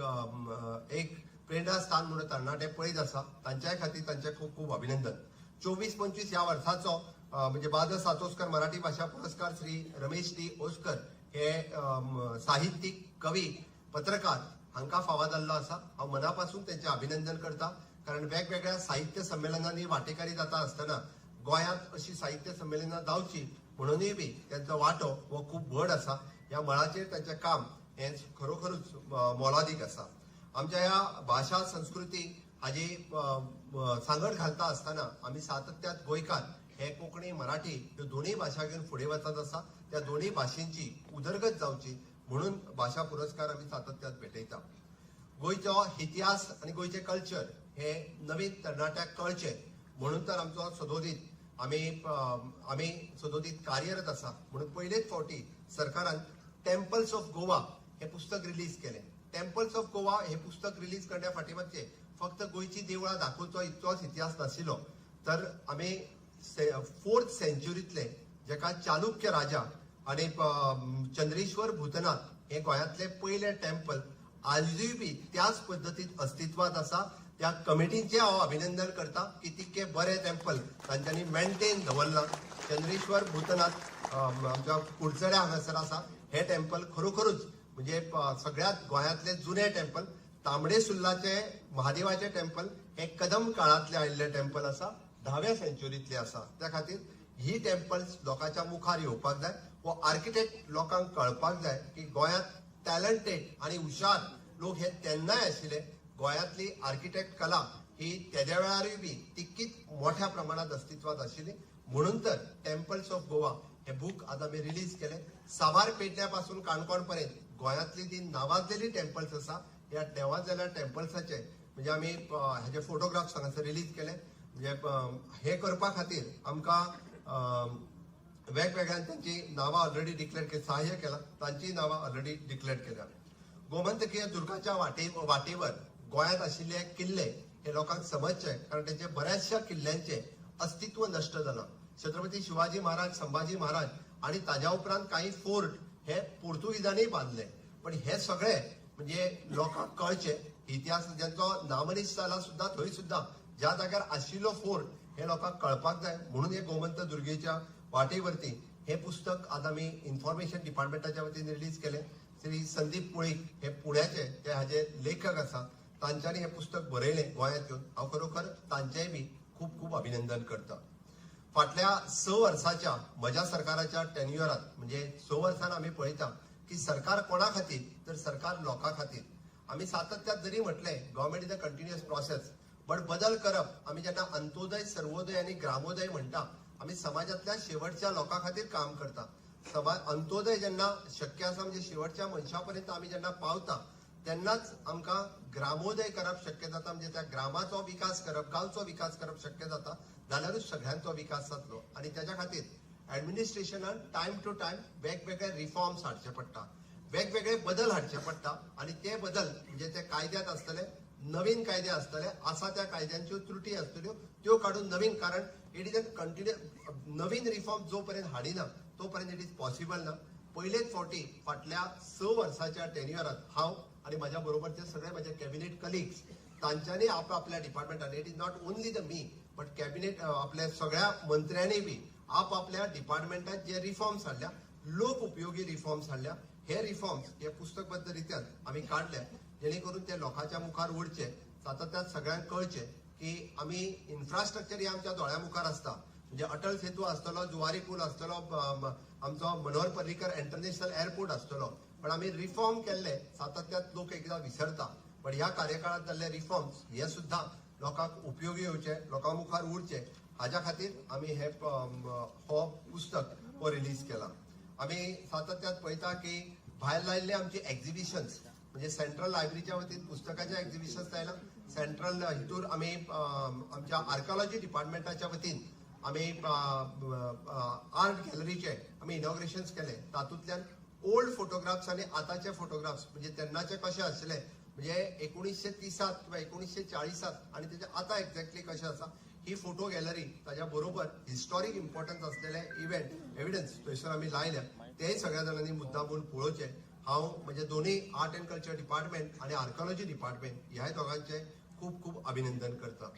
प्रेरणा स्थान म्हणून तरणाटे पळयत आसा. तांच्याय खातीर तांचे खूप खूप अभिनंदन. 24-25 ह्या वर्साचो म्हणजे बाद सातोस्कर मराठी भाषा पुरस्कार श्री रमेश डी ओस्कर हे साहित्यिक, कवी, पत्रकार हांकां फावा जाल्लो आसा. हांव मनापासून त्यांचे अभिनंदन करता. कारण वेगवेगळ्या साहित्य संमेलनांनी वांटेकारी जाता आसतना गोंयांत अशी साहित्य संमेलनां जावची म्हणूनय बी त्यांचो वांटो हो खूप व्हड आसा. ह्या मळाचेर तांचें काम हे खरोखरूच मोलादीक आसा. आमच्या ह्या भाषा संस्कृती हाजी सांगड घालता आसतना आमी सातत्यात गोंयकार हे कोंकणी मराठी ह्यो दोनूय भाशा घेवन फुडें वचत आसा. त्या दोनूय भाशेंची उदरगत जावची म्हणून भाषा पुरस्कार आमी सातत्यात भेटयता. गोंयचो इतिहास आनी गोंयचे कल्चर हे नवीन तरणाट्याक कळचे म्हणून तर आमचो सदोदीत आमी सदोदीत कार्यरत आसा. म्हणून पयलेच फावटी सरकारान टेम्पल्स ऑफ गोवा हे पुस्तक रिलीज केलें. टेम्पल्स ऑफ गोवा हे पुस्तक रिलीज करण्या फाटीमागचे फक्त गोंयची देवळां दाखोवचो इतकोच इतिहास नाशिल्लो, तर आमी 4th सेंच्युरीतले जेका चालुक्य राजा आणि चंद्रेश्वर भूतनाथ हे गोंयांतले पयले टेम्पल आजूय बी त्याच पद्दतीत अस्तित्वात आसा. त्या कमिटींचे हांव अभिनंदन करता की तितके बरे टेम्पल तांच्यांनी मेंटेन दवरला. चंद्रेश्वर भूतनाथ आमच्या कुडचड्या हांगासर आसा. हे टेम्पल खरोखरूच म्हणजे सगळ्यात गोंयांतले जुने टेम्पल. तांबडे सुर्लाचे महादेवाचे टेम्पल हे कदम काळांतले आयिल्ले टेम्पल आसा, 10व्या सेंच्युरीतले आसा. त्या खातीर ही टेम्पल्स लोकांच्या मुखार येवपाक जाय. व आर्किटेक्ट लोकांक कळपाक जाय की गोंयांत टॅलंटेड आणि हुशार लोक हे तेन्नाय आशिल्ले. गोंयांतली आर्किटेक्ट कला ही तेद्या वेळारूय बी तितकीच मोठ्या प्रमाणात अस्तित्वात आशिल्ली. म्हणून तर टेम्पल्स ऑफ गोवा हे बुक आज आमी रिलीज केले. साबार पेडण्यापासून काणकोण पर्यंत गोंयांतली जी नावाजलेली टेम्पल्स आसा ह्या नावाजलेल्या टेम्पल्साचे म्हणजे आमी हेजे फोटोग्राफ्स हांगासर रिलीज केले. म्हणजे हे करपा खातीर आमकां वेगवेगळ्या त्यांची नावां ऑलरेडी डिक्लेअर केली. सहाय्य केला तांची नावां ऑलरेडी डिक्लेअर केल्या. गोमंतकीय दुर्गाच्या वाटेवर गोंयांत आशिल्ले किल्ले हे लोकांक समजचे, कारण त्यांचे बऱ्याचशा किल्ल्यांचे अस्तित्व नष्ट जालां. छत्रपती शिवाजी महाराज, संभाजी महाराज आणि ताज्या उपरांत काही फोर्ट हे पोर्तुगीजांनी बांधले. पण हे सगळे म्हणजे लोकांक कळचे इतिहास ज्यांचो नामनिश जाला सुद्धा थंय सुद्धा ज्या जाग्यार आशिल्लो फोर्ट हे लोकांक कळपाक जाय. म्हणून हे गोमंत दुर्गेच्या वाटेवरती हे पुस्तक आज आमी इन्फॉर्मेशन डिपार्टमेंटाच्या वतीन रिलीज केले. श्री संदीप पुळीक हे पुण्याचे ते हाजे लेखक आसा. तांच्यांनी हे पुस्तक बरयलें गोंयांत येवन. हांव खरोखर तांचेय बी खूप खूप अभिनंदन करता. फाटल्या 6 वर्साच्या म्हज्या सरकाराच्या टेन्युअरात म्हणजे 6 वर्सान आमी पळयता की सरकार कोणा खातीर तर सरकार लोकां खातीर. आमी सातत्यात जरी म्हटलें government is a continuous process, but बदल करप आमी जेन्ना अंत्योदय, सर्वोदय आणि ग्रामोदय म्हणटा आमी समाजातल्या शेवटच्या लोकां खातीर काम करता. अंत्योदय जेन्ना शक्य आसा म्हणजे शेवटच्या मनशा पर्यंत आमी जेन्ना पावता तेन्नाच आमकां ग्रामोदय करप शक्य जाता. म्हणजे त्या ग्रामाचो विकास करप, गांवचो विकास करप शक्य जाता. जाल्यारूच सगळ्यांचो विकास जातलो. आणि त्याच्या खातीर ऍडमिनिस्ट्रेशनान टायम टू टायम वेगवेगळे रिफॉर्म्स हाडचे पडटा, वेगवेगळे बदल हाडचे पडटा. आणि ते बदल म्हणजे ते कायद्यात आसतले, नवीन कायदे आसतले, आसा त्या कायद्यांच्यो त्रुटी आसतल्यो त्यो काडून नवीन, कारण it is a continue Naveen reform जो पर्यंत हाडिना तो पर्यंत इट इज पॉसिबल ना. पयलेच फावटी फाटल्या 6 वर्साच्या टेन्युअरात हांव आनी म्हज्या बरोबरचे सगळे म्हजे कॅबिनेट कलिग्स तांच्यांनी आपल्या डिपार्टमेंटान, it is not only the me but cabinet आपल्या सगळ्या मंत्र्यांनी बी आपल्या डिपार्टमेंटात जे रिफॉर्म्स हाडल्या, लोक उपयोगी रिफॉर्म्स हाडल्या, हे रिफॉर्म्स हे पुस्तकबद्ध रित्यान आमी काढले जेणे करून ते लोकांच्या मुखार उरचे, सातत्यात सगळ्यांक कळचे की आमी इन्फ्रास्ट्रक्चर हे आमच्या दोळ्या मुखार आसता, म्हणजे अटल सेतू आसतलो, जुवारी पूल आसतलो, आमचो मनोहर पर्रीकर इंटरनॅशनल एअरपोर्ट आसतलो, पण आमी रिफॉर्म केल्ले सातत्यात लोक एकदा विसरता, पण ह्या कार्यकाळात जाल्ले रिफॉर्म्स हे सुद्धा लोकांक उपयोगी येवचे, लोकां मुखार उरचे, हाज्या खातीर आमी हे हो पुस्तक हो रिलीज केला. आमी सातत्यात पळयता की भायर लायिल्ले आमचे एक्झिबिशन्स, म्हणजे सेंट्रल लायब्ररीच्या वतीन पुस्तकाचे एक्झिबिशन्स लायला, सेंट्रल हितूर आमी आमच्या आर्किओलॉजी डिपार्टमेंटाच्या वतीन आमी आर्ट गॅलरीचे आमी इनॉग्रेशन्स केले, तातूंतल्यान ओल्ड फोटोग्राफ्स आनी आतांचे फोटोग्राफ्स म्हणजे तेन्नाचे कशे आसले, म्हणजे 1930 किंवा 1940 आनी तेचे आतां एक्झॅक्टली कशें आसा, ही फोटो गॅलरी ताच्या बरोबर हिस्टॉरीक इम्पॉर्टन्स असलेले इव्हेंट एविडन्स थंयसर आमी लायल्या, तेय सगळ्या जाणांनी मुद्दामून पळोवचे. हांव म्हणजे दोन्ही आर्ट अँड कल्चर डिपार्टमेंट आणि आर्किओलॉजी डिपार्टमेंट ह्या दोघांचे खूप खूप अभिनंदन करता.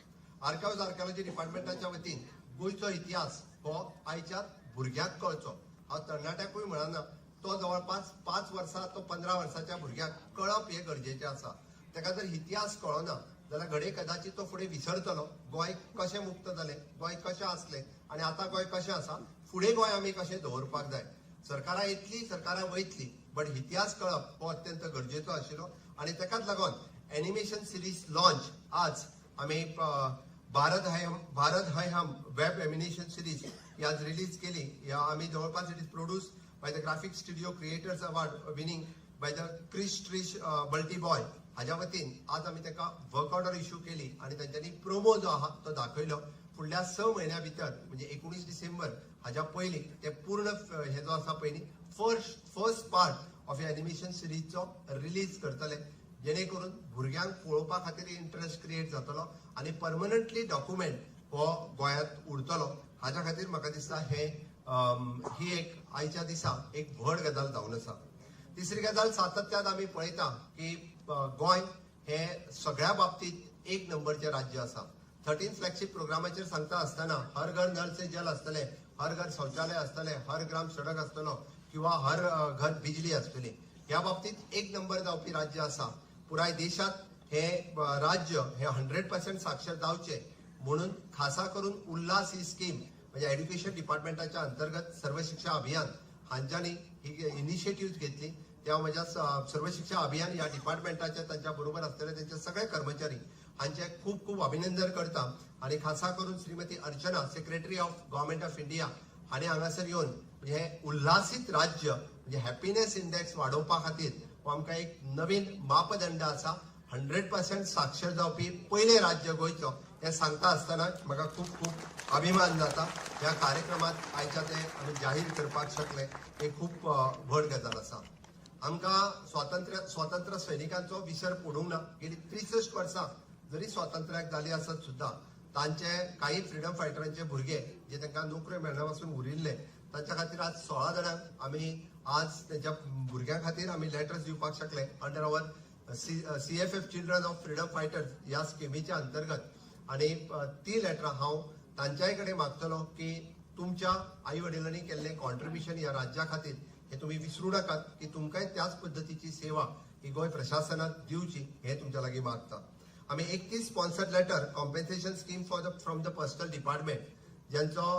आर्किओलॉजी डिपार्टमेंटाच्या वतीन गोंयचो इतिहास हो आयच्या भुरग्याक कळचो, हांव तरणाट्याकूय म्हणना, तो जवळपास 5 वर्सां तो 15 वर्साच्या भुरग्याक कळप हे गरजेचें आसा. ताका जर इतिहास कळना जाल्यार घडये कदाचित तो फुडें विसरतलो, गोंय कशें मुक्त जालें, गोंय कशें आसलें आनी आतां गोंय कशें आसा, फुडें गोंय आमी कशें दवरपाक जाय. सरकारां येतली, सरकारां वयतली, बट इतिहास कळप हो अत्यंत गरजेचो आशिल्लो आनी ताकाच लागून एनिमेशन सिरीज लॉन्च आज आमी Bharat Hai Hum web animation series ही आज रिलीज केली. आमी जवळपास it is produce by the graphic studio creators award winning by the Krish Baltiboy हाज्या वतीन आज आमी ताका वर्क ऑर्डर इश्यू केली आणि तांच्यांनी प्रोमो जो आहा तो दाखयलो. फुडल्या 6 म्हयन्या भितर म्हणजे 19 डिसेंबर हाज्या पयलीं ते पूर्ण हे जो आसा पळय न्ही फर्स्ट पार्ट ऑफ एनिमेशन सिरीजचो रिलीज करतले, जेणे करून भुरग्यांक पळोवपा खातीर इंटरेस्ट क्रिएट जातलो आणि परमनंटली डॉक्युमेंट हो गोंयांत उरतलो. हाज्या खातीर म्हाका दिसता ही एक आयच्या दिसा एक व्हड गजाल जावन आसा. तिसरी गजाल सातत्यान आमी पळयता की गोंय हे सगळ्या बाबतीत 1 नंबरचे राज्य आसा. 13 फ्लॅगशिप प्रोग्रामाचेर सांगता आसतना हर घर नल से जल आसतले, हर घर शौचालय आसतले, हर ग्राम सडक आसतलो किंवा हर घर बिजली आसतली, ह्या बाबतीत 1 नंबर जावपी राज्य आसा. पुराय देशात हे राज्य हे 100% साक्षर जावचे म्हणून खासा करून उल्हास ही स्कीम म्हणजे एज्युकेशन डिपार्टमेंटाच्या अंतर्गत सर्व शिक्षा अभियान हांच्यांनी ही इनिशिएटिव्ह घेतली. त्या माझ्या सर्व शिक्षा अभियान या डिपार्टमेंटाच्या त्यांच्या बरोबर असलेले त्यांचे सगळे कर्मचारी हांचे खूप खूप अभिनंदन करता आणि खासा करून Shrimati Archana secretary of government of India हांणी हांगासर येवन म्हणजे हे उल्हासीत राज्य म्हणजे हॅपीनेस इंडेक्स वाडोवपा खातीर हो आमकां एक नवीन मापदंड आसा. 100% साक्षर जावपी पयले राज्य गोंयचो हे सांगता आसतना म्हाका खूप खूप अभिमान जाता. ह्या कार्यक्रमात आयच्या ते आमी जाहीर करपाक शकले हे खूप व्हड गजाल आसा. आमकां स्वातंत्र्य सैनिकांचो विसर पडूंक ना. गेली 63 वर्सां जरी स्वातंत्र्याक जाली आसत सुद्दां तांचे काही फ्रीडम फायटरांचे भुरगे जे तांकां नोकऱ्यो मेळना पासून उरिल्ले तांच्या खातीर आज 16 जाणांक आमी आज त्यांच्या भुरग्यां खातीर आमी लेटर्स दिवपाक शकले under our CFF children of freedom fighters ह्या स्किमीच्या अंतर्गत आणि ती लेटरां हांव तांच्याय कडेन मागतलो की तुमच्या आई वडिलांनी केल्लें कॉन्ट्रिब्युशन ह्या राज्या खातीर हे तुम्ही विसरू नकात की तुमकांय त्याच पद्धतीची सेवा ही गोंय प्रशासनात दिवची हे तुमच्या लागीं मागता. आमी 31 sponsored letter compensation scheme from the personal department ज्यांचो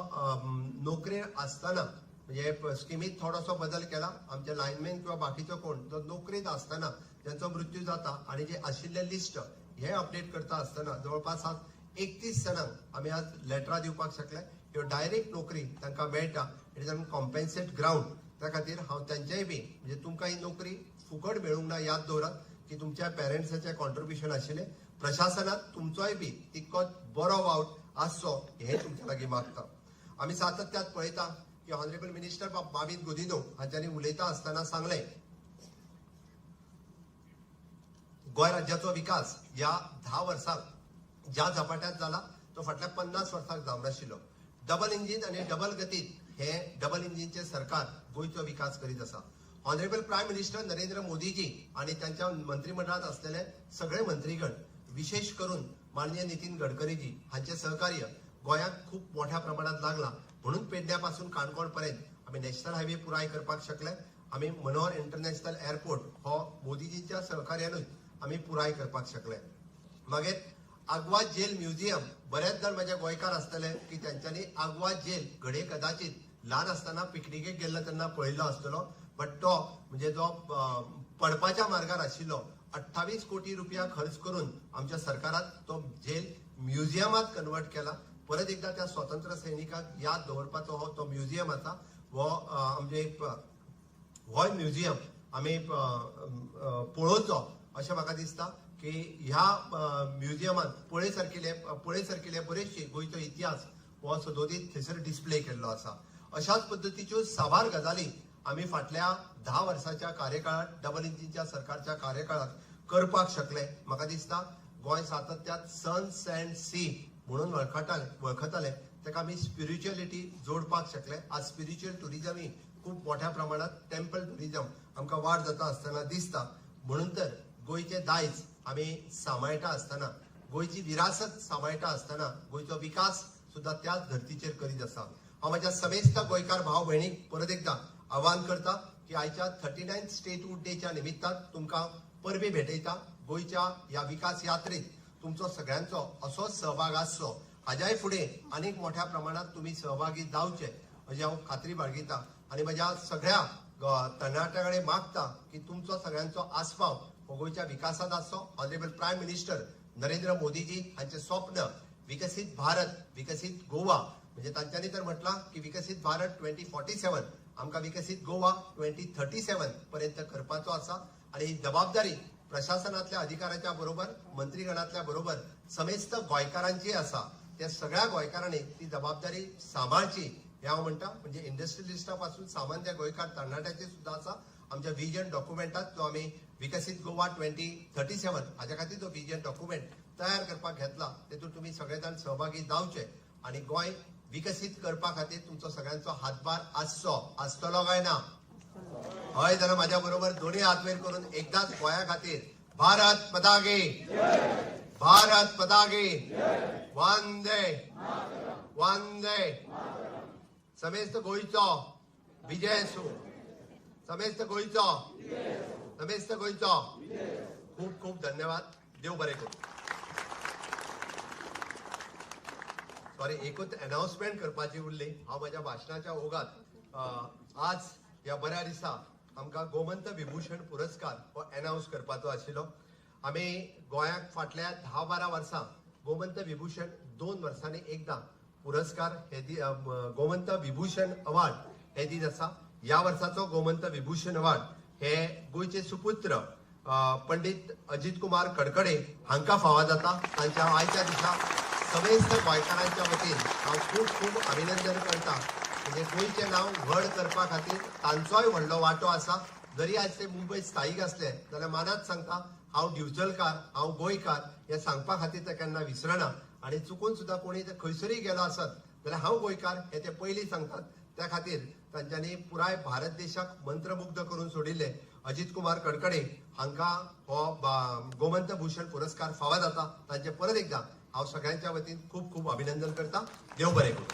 नोकरेर आसतना म्हणजे स्किमीत थोडोसो बदल केला. आमचे लायनमॅन किंवा बाकीचो कोण जो नोकरीत आसतना ज्यांचो मृत्यू जाता आणि जे आशिल्ले लिस्ट हे अपडेट करता आसतना जवळपास आज 31 जाणांक आमी आज लेटरां दिवपाक शकले. ह्यो डायरेक्ट नोकरी तांकां मेळटा. It is on compensate ground. त्या खातीर हांव त्यांच्याय बी म्हणजे तुमकां ही नोकरी फुकट मेळूंक ना याद दवरात की तुमच्या पेरेंट्साचे कॉन्ट्रिब्युशन आशिल्लें. प्रशासनात तुमचोय बी तितकोच बरो वावट आसचो हे तुमच्या लागीं मागता. आमी सातत्यात पळयता की ऑनरेबल मिनिस्टर बाबीत गुदिनो हांच्यांनी उलयता आसतना सांगलें गोंय राज्याचो विकास ह्या 10 वर्सांत ज्या झपाट्यात जाला तो फाटल्या 50 वर्सांक जावं नाशिल्लो. डबल इंजीन आणि डबल गतीत हे डबल इंजीनचे सरकार गोयचो विकास करीत आसा. Honourable prime minister Narendra Modiji आणि त्यांच्या मंत्रिमंडळात असलेले सगळे मंत्रीगण, विशेष करून माननीय नितीन गडकरीजी हांचे सहकार्य गोंयाक खूप मोठ्या प्रमाणात लागला. म्हणून पेडण्यापासून काणकोण पर्यंत आम्ही नॅशनल हायवे पुराय करपाक शकले. आम्ही मनोहर इंटरनॅशनल एअरपोर्ट हो मोदीजींच्या सहकार्यानूच आम्ही पुराय करपाक शकले. मागीर आग्वाद जेल म्युझियम, बरेच जण माझे गोंयकार आसतले की त्यांच्यानी आग्वाद जेल घडये कदाचित ल्हान आसतना पिकनिकेक गेल्लो तेन्ना पळयल्लो आसतलो, बट तो म्हणजे जो पडपाच्या मार्गार आशिल्लो 28 कोटी रुपया खर्च करून आमच्या सरकारात तो जेल म्युझियमात कन्वर्ट केला. परत एकदा त्या स्वातंत्र्य सैनिकांक याद दवरपाचो हो तो म्युझियम आसा. हो आमचे हो म्युझियम आम्ही पळोवचो अशें म्हाका दिसता की ह्या म्युझियमात पळय सारकिले बरेचशे गोंयचो इतिहास हो सदोदीत थंयसर डिस्प्ले केल्लो आसा. अशाच पद्दतीच्यो साबार गजाली आम्ही फाटल्या 10 वर्साच्या कार्यकाळात, डबल इंजिनच्या सरकारच्या काळात करपाक शकले. म्हाका दिसता गोंय सातत्यात सन्स अँड सी म्हणून वळखताले, ताका आमी स्पिरिच्युअलिटी जोडपाक शकले. आज स्पिरिच्युअल टुरिझम ही खूप मोठ्या प्रमाणात टेम्पल टुरिझम आमकां वाड जाता आसतना दिसता. म्हणून तर गोंयचे दायज आमी सांबाळटा आसतना, गोंयची विरासत सांबाळटा आसतना गोंयचो विकास सुद्धा त्याच धर्तीचेर करीत आसा. हांव म्हाज्या समेस्त गोंयकार भाव भयणीक परत एकदा आवाहन करता की आयच्या 39th स्टेटहूड डेच्या निमित्तान तुमकां परबी भेटयता. गोंयच्या ह्या विकास यात्रेत तुमचो सगळ्यांचो असो सहभाग आसचो. हाज्याय फुडें आनीक मोठ्या प्रमाणात तुम्ही सहभागी जावचे अशी हांव खात्री बाळगिता. आणि माझ्या सगळ्या तरणाट्यां कडेन मागता की तुमचो सगळ्यांचो आस्पाव हो गोंयच्या विकासात आसचो. Honourable prime minister Narendra Modiji हांचे स्वप्न विकसीत भारत, विकसीत गोवा, म्हणजे तांच्यांनी तर म्हटलां की विकसीत भारत 2047 आमकां विकसीत गोवा 2037 पर्यंत करपाचो आसा. आणि ही जबाबदारी प्रशासनातल्या अधिकाऱ्याच्या बरोबर, मंत्रीगणातल्या बरोबर समेस्त गोंयकारांची आसा. त्या सगळ्या गोंयकारांनी ती जबाबदारी सांभाळची हे हांव म्हणटा. म्हणजे इंडस्ट्रियलिस्टापासून सामान्य गोंयकार तरणाट्याची सुद्धा आसा. आमच्या विजन डॉक्युमेंटात जो आम्ही विकसीत गोवा 2037 हाच्या खातीर जो विजन डॉक्युमेंट तयार करपाक घेतला तेतून तुम्ही सगळे जाण सहभागी जावचे आणि गोंय विकसीत करपा खातीर तुमचो सगळ्यांचो हातभार आसतलो काय ना? हय जाल्यार म्हाज्या बरोबर दोन्ही हात वयर करून एकदाच गोंया खातीर भारत पताके, भारत पताके, वंदे वंदे. समेस्त गोंयचो विजय असो, समेस्त गोंयचो, समेस्त गोंयचो. खूप खूप धन्यवाद. देव बरें करूं. सॉरी, एकूच अनाउन्समेंट करपाची उरली. हांव म्हाज्या भाशणाच्या ओगात आज ह्या बऱ्या दिसा आमकां गोमंत विभूषण पुरस्कार हो अनाउन्स करपाचो आशिल्लो. आमी गोंयाक फाटल्या 10-12 वर्सां गोमंत विभूषण 2 वर्सांनी एकदा पुरस्कार हे गोमंत विभूषण अवॉर्ड हे दीत आसा. ह्या वर्साचो गोमंत विभूषण अवॉर्ड हे गोंयचे सुपुत्र पंडित अजित कुमार कडकडे हांकां फावो जाता. तांच्या आयच्या दिसा समेस्त गोंयकारांच्या वतीन हांव खूब खूब अभिनंदन करता. म्हणजे गोंयचें नांव व्हड करपा खातीर तांचोय व्हडलो वांटो आसा. जरी आज ते मुंबय स्थायीक असले जाल्यार मानात सांगता हांव दिवचलकार, हांव गोंयकार हे सांगपा खातीर ते केन्ना विसरना. आणि चुकून सुद्धा कोणी ते खंयसरूय गेलो आसत जाल्यार हांव गोंयकार हे ते पयलीं सांगतात. त्या खातीर तांच्यांनी पुराय भारत देशाक मंत्रमुग्ध करून सोडिल्ले अजित कुमार कडकडे हांकां हो गोमंत भूषण पुरस्कार फावो जाता. तांचे परत एकदा हांव सगळ्यांच्या वतीन खूप खूप अभिनंदन करता. देव बरें करूं.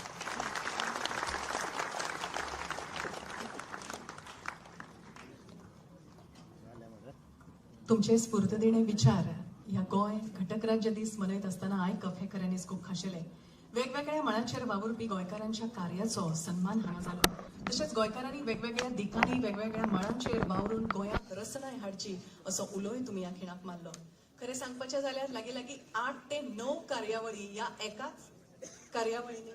तुमचे स्फूर्तदिणे विचार ह्या गोंय घटक राज्य दीस मनयत असताना आय कफेकरांनीच खूप खाशेले. वेगवेगळ्या मळांचेर वावुरपी गोंयकारांच्या कार्याचो सन्मान हांगा जालो. तशेंच गोंयकारांनी वेगवेगळ्या दिकांनी वेगवेगळ्या मळांचेर वावरून गोंयांत रसनाय हाडची असो उलोय तुमी ह्या खिणाक मारलो. खरें सांगपाचें जाल्यार लागीं 8 ते 9 कार्यावळी ह्या एकाच कार्यावळींनी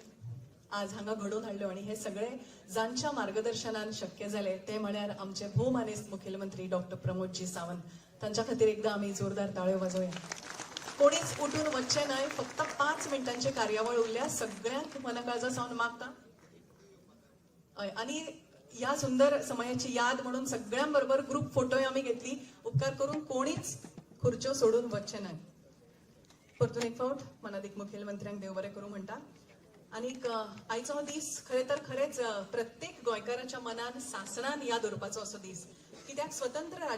आज हांगा घडोवन हाडल्यो. आणि हे सगळे जांच्या मार्गदर्शनान शक्य जाले ते म्हळ्यार आमचे भोवमानेस्त मुखेलमंत्री डॉक्टर प्रमोदजी सावंत. तांच्या खातीर एकदा आमी जोरदार ताळयो वाजोवया. कोणीच उठून वचचे नाही. फक्त 5 मिनिटांची कार्यावळ उरल्या. सगळ्यांक मनकाळजा सावन मागता. आणि या सुंदर समयाची याद म्हणून सगळ्यांबरोबर ग्रुप फोटोय आम्ही घेतली. उपकार करून कोणीच खुर्च्यो सोडून वचचे नाही. परतून एक फावट मनादीक मुखेलमंत्र्यांक देव बरें करूं म्हणटा. आणि आयचो हो दीस खरे तर खरेच प्रत्येक गोंयकाराच्या मनान सासणान याद उरपाचो असो दीस कित्याक स्वतंत्र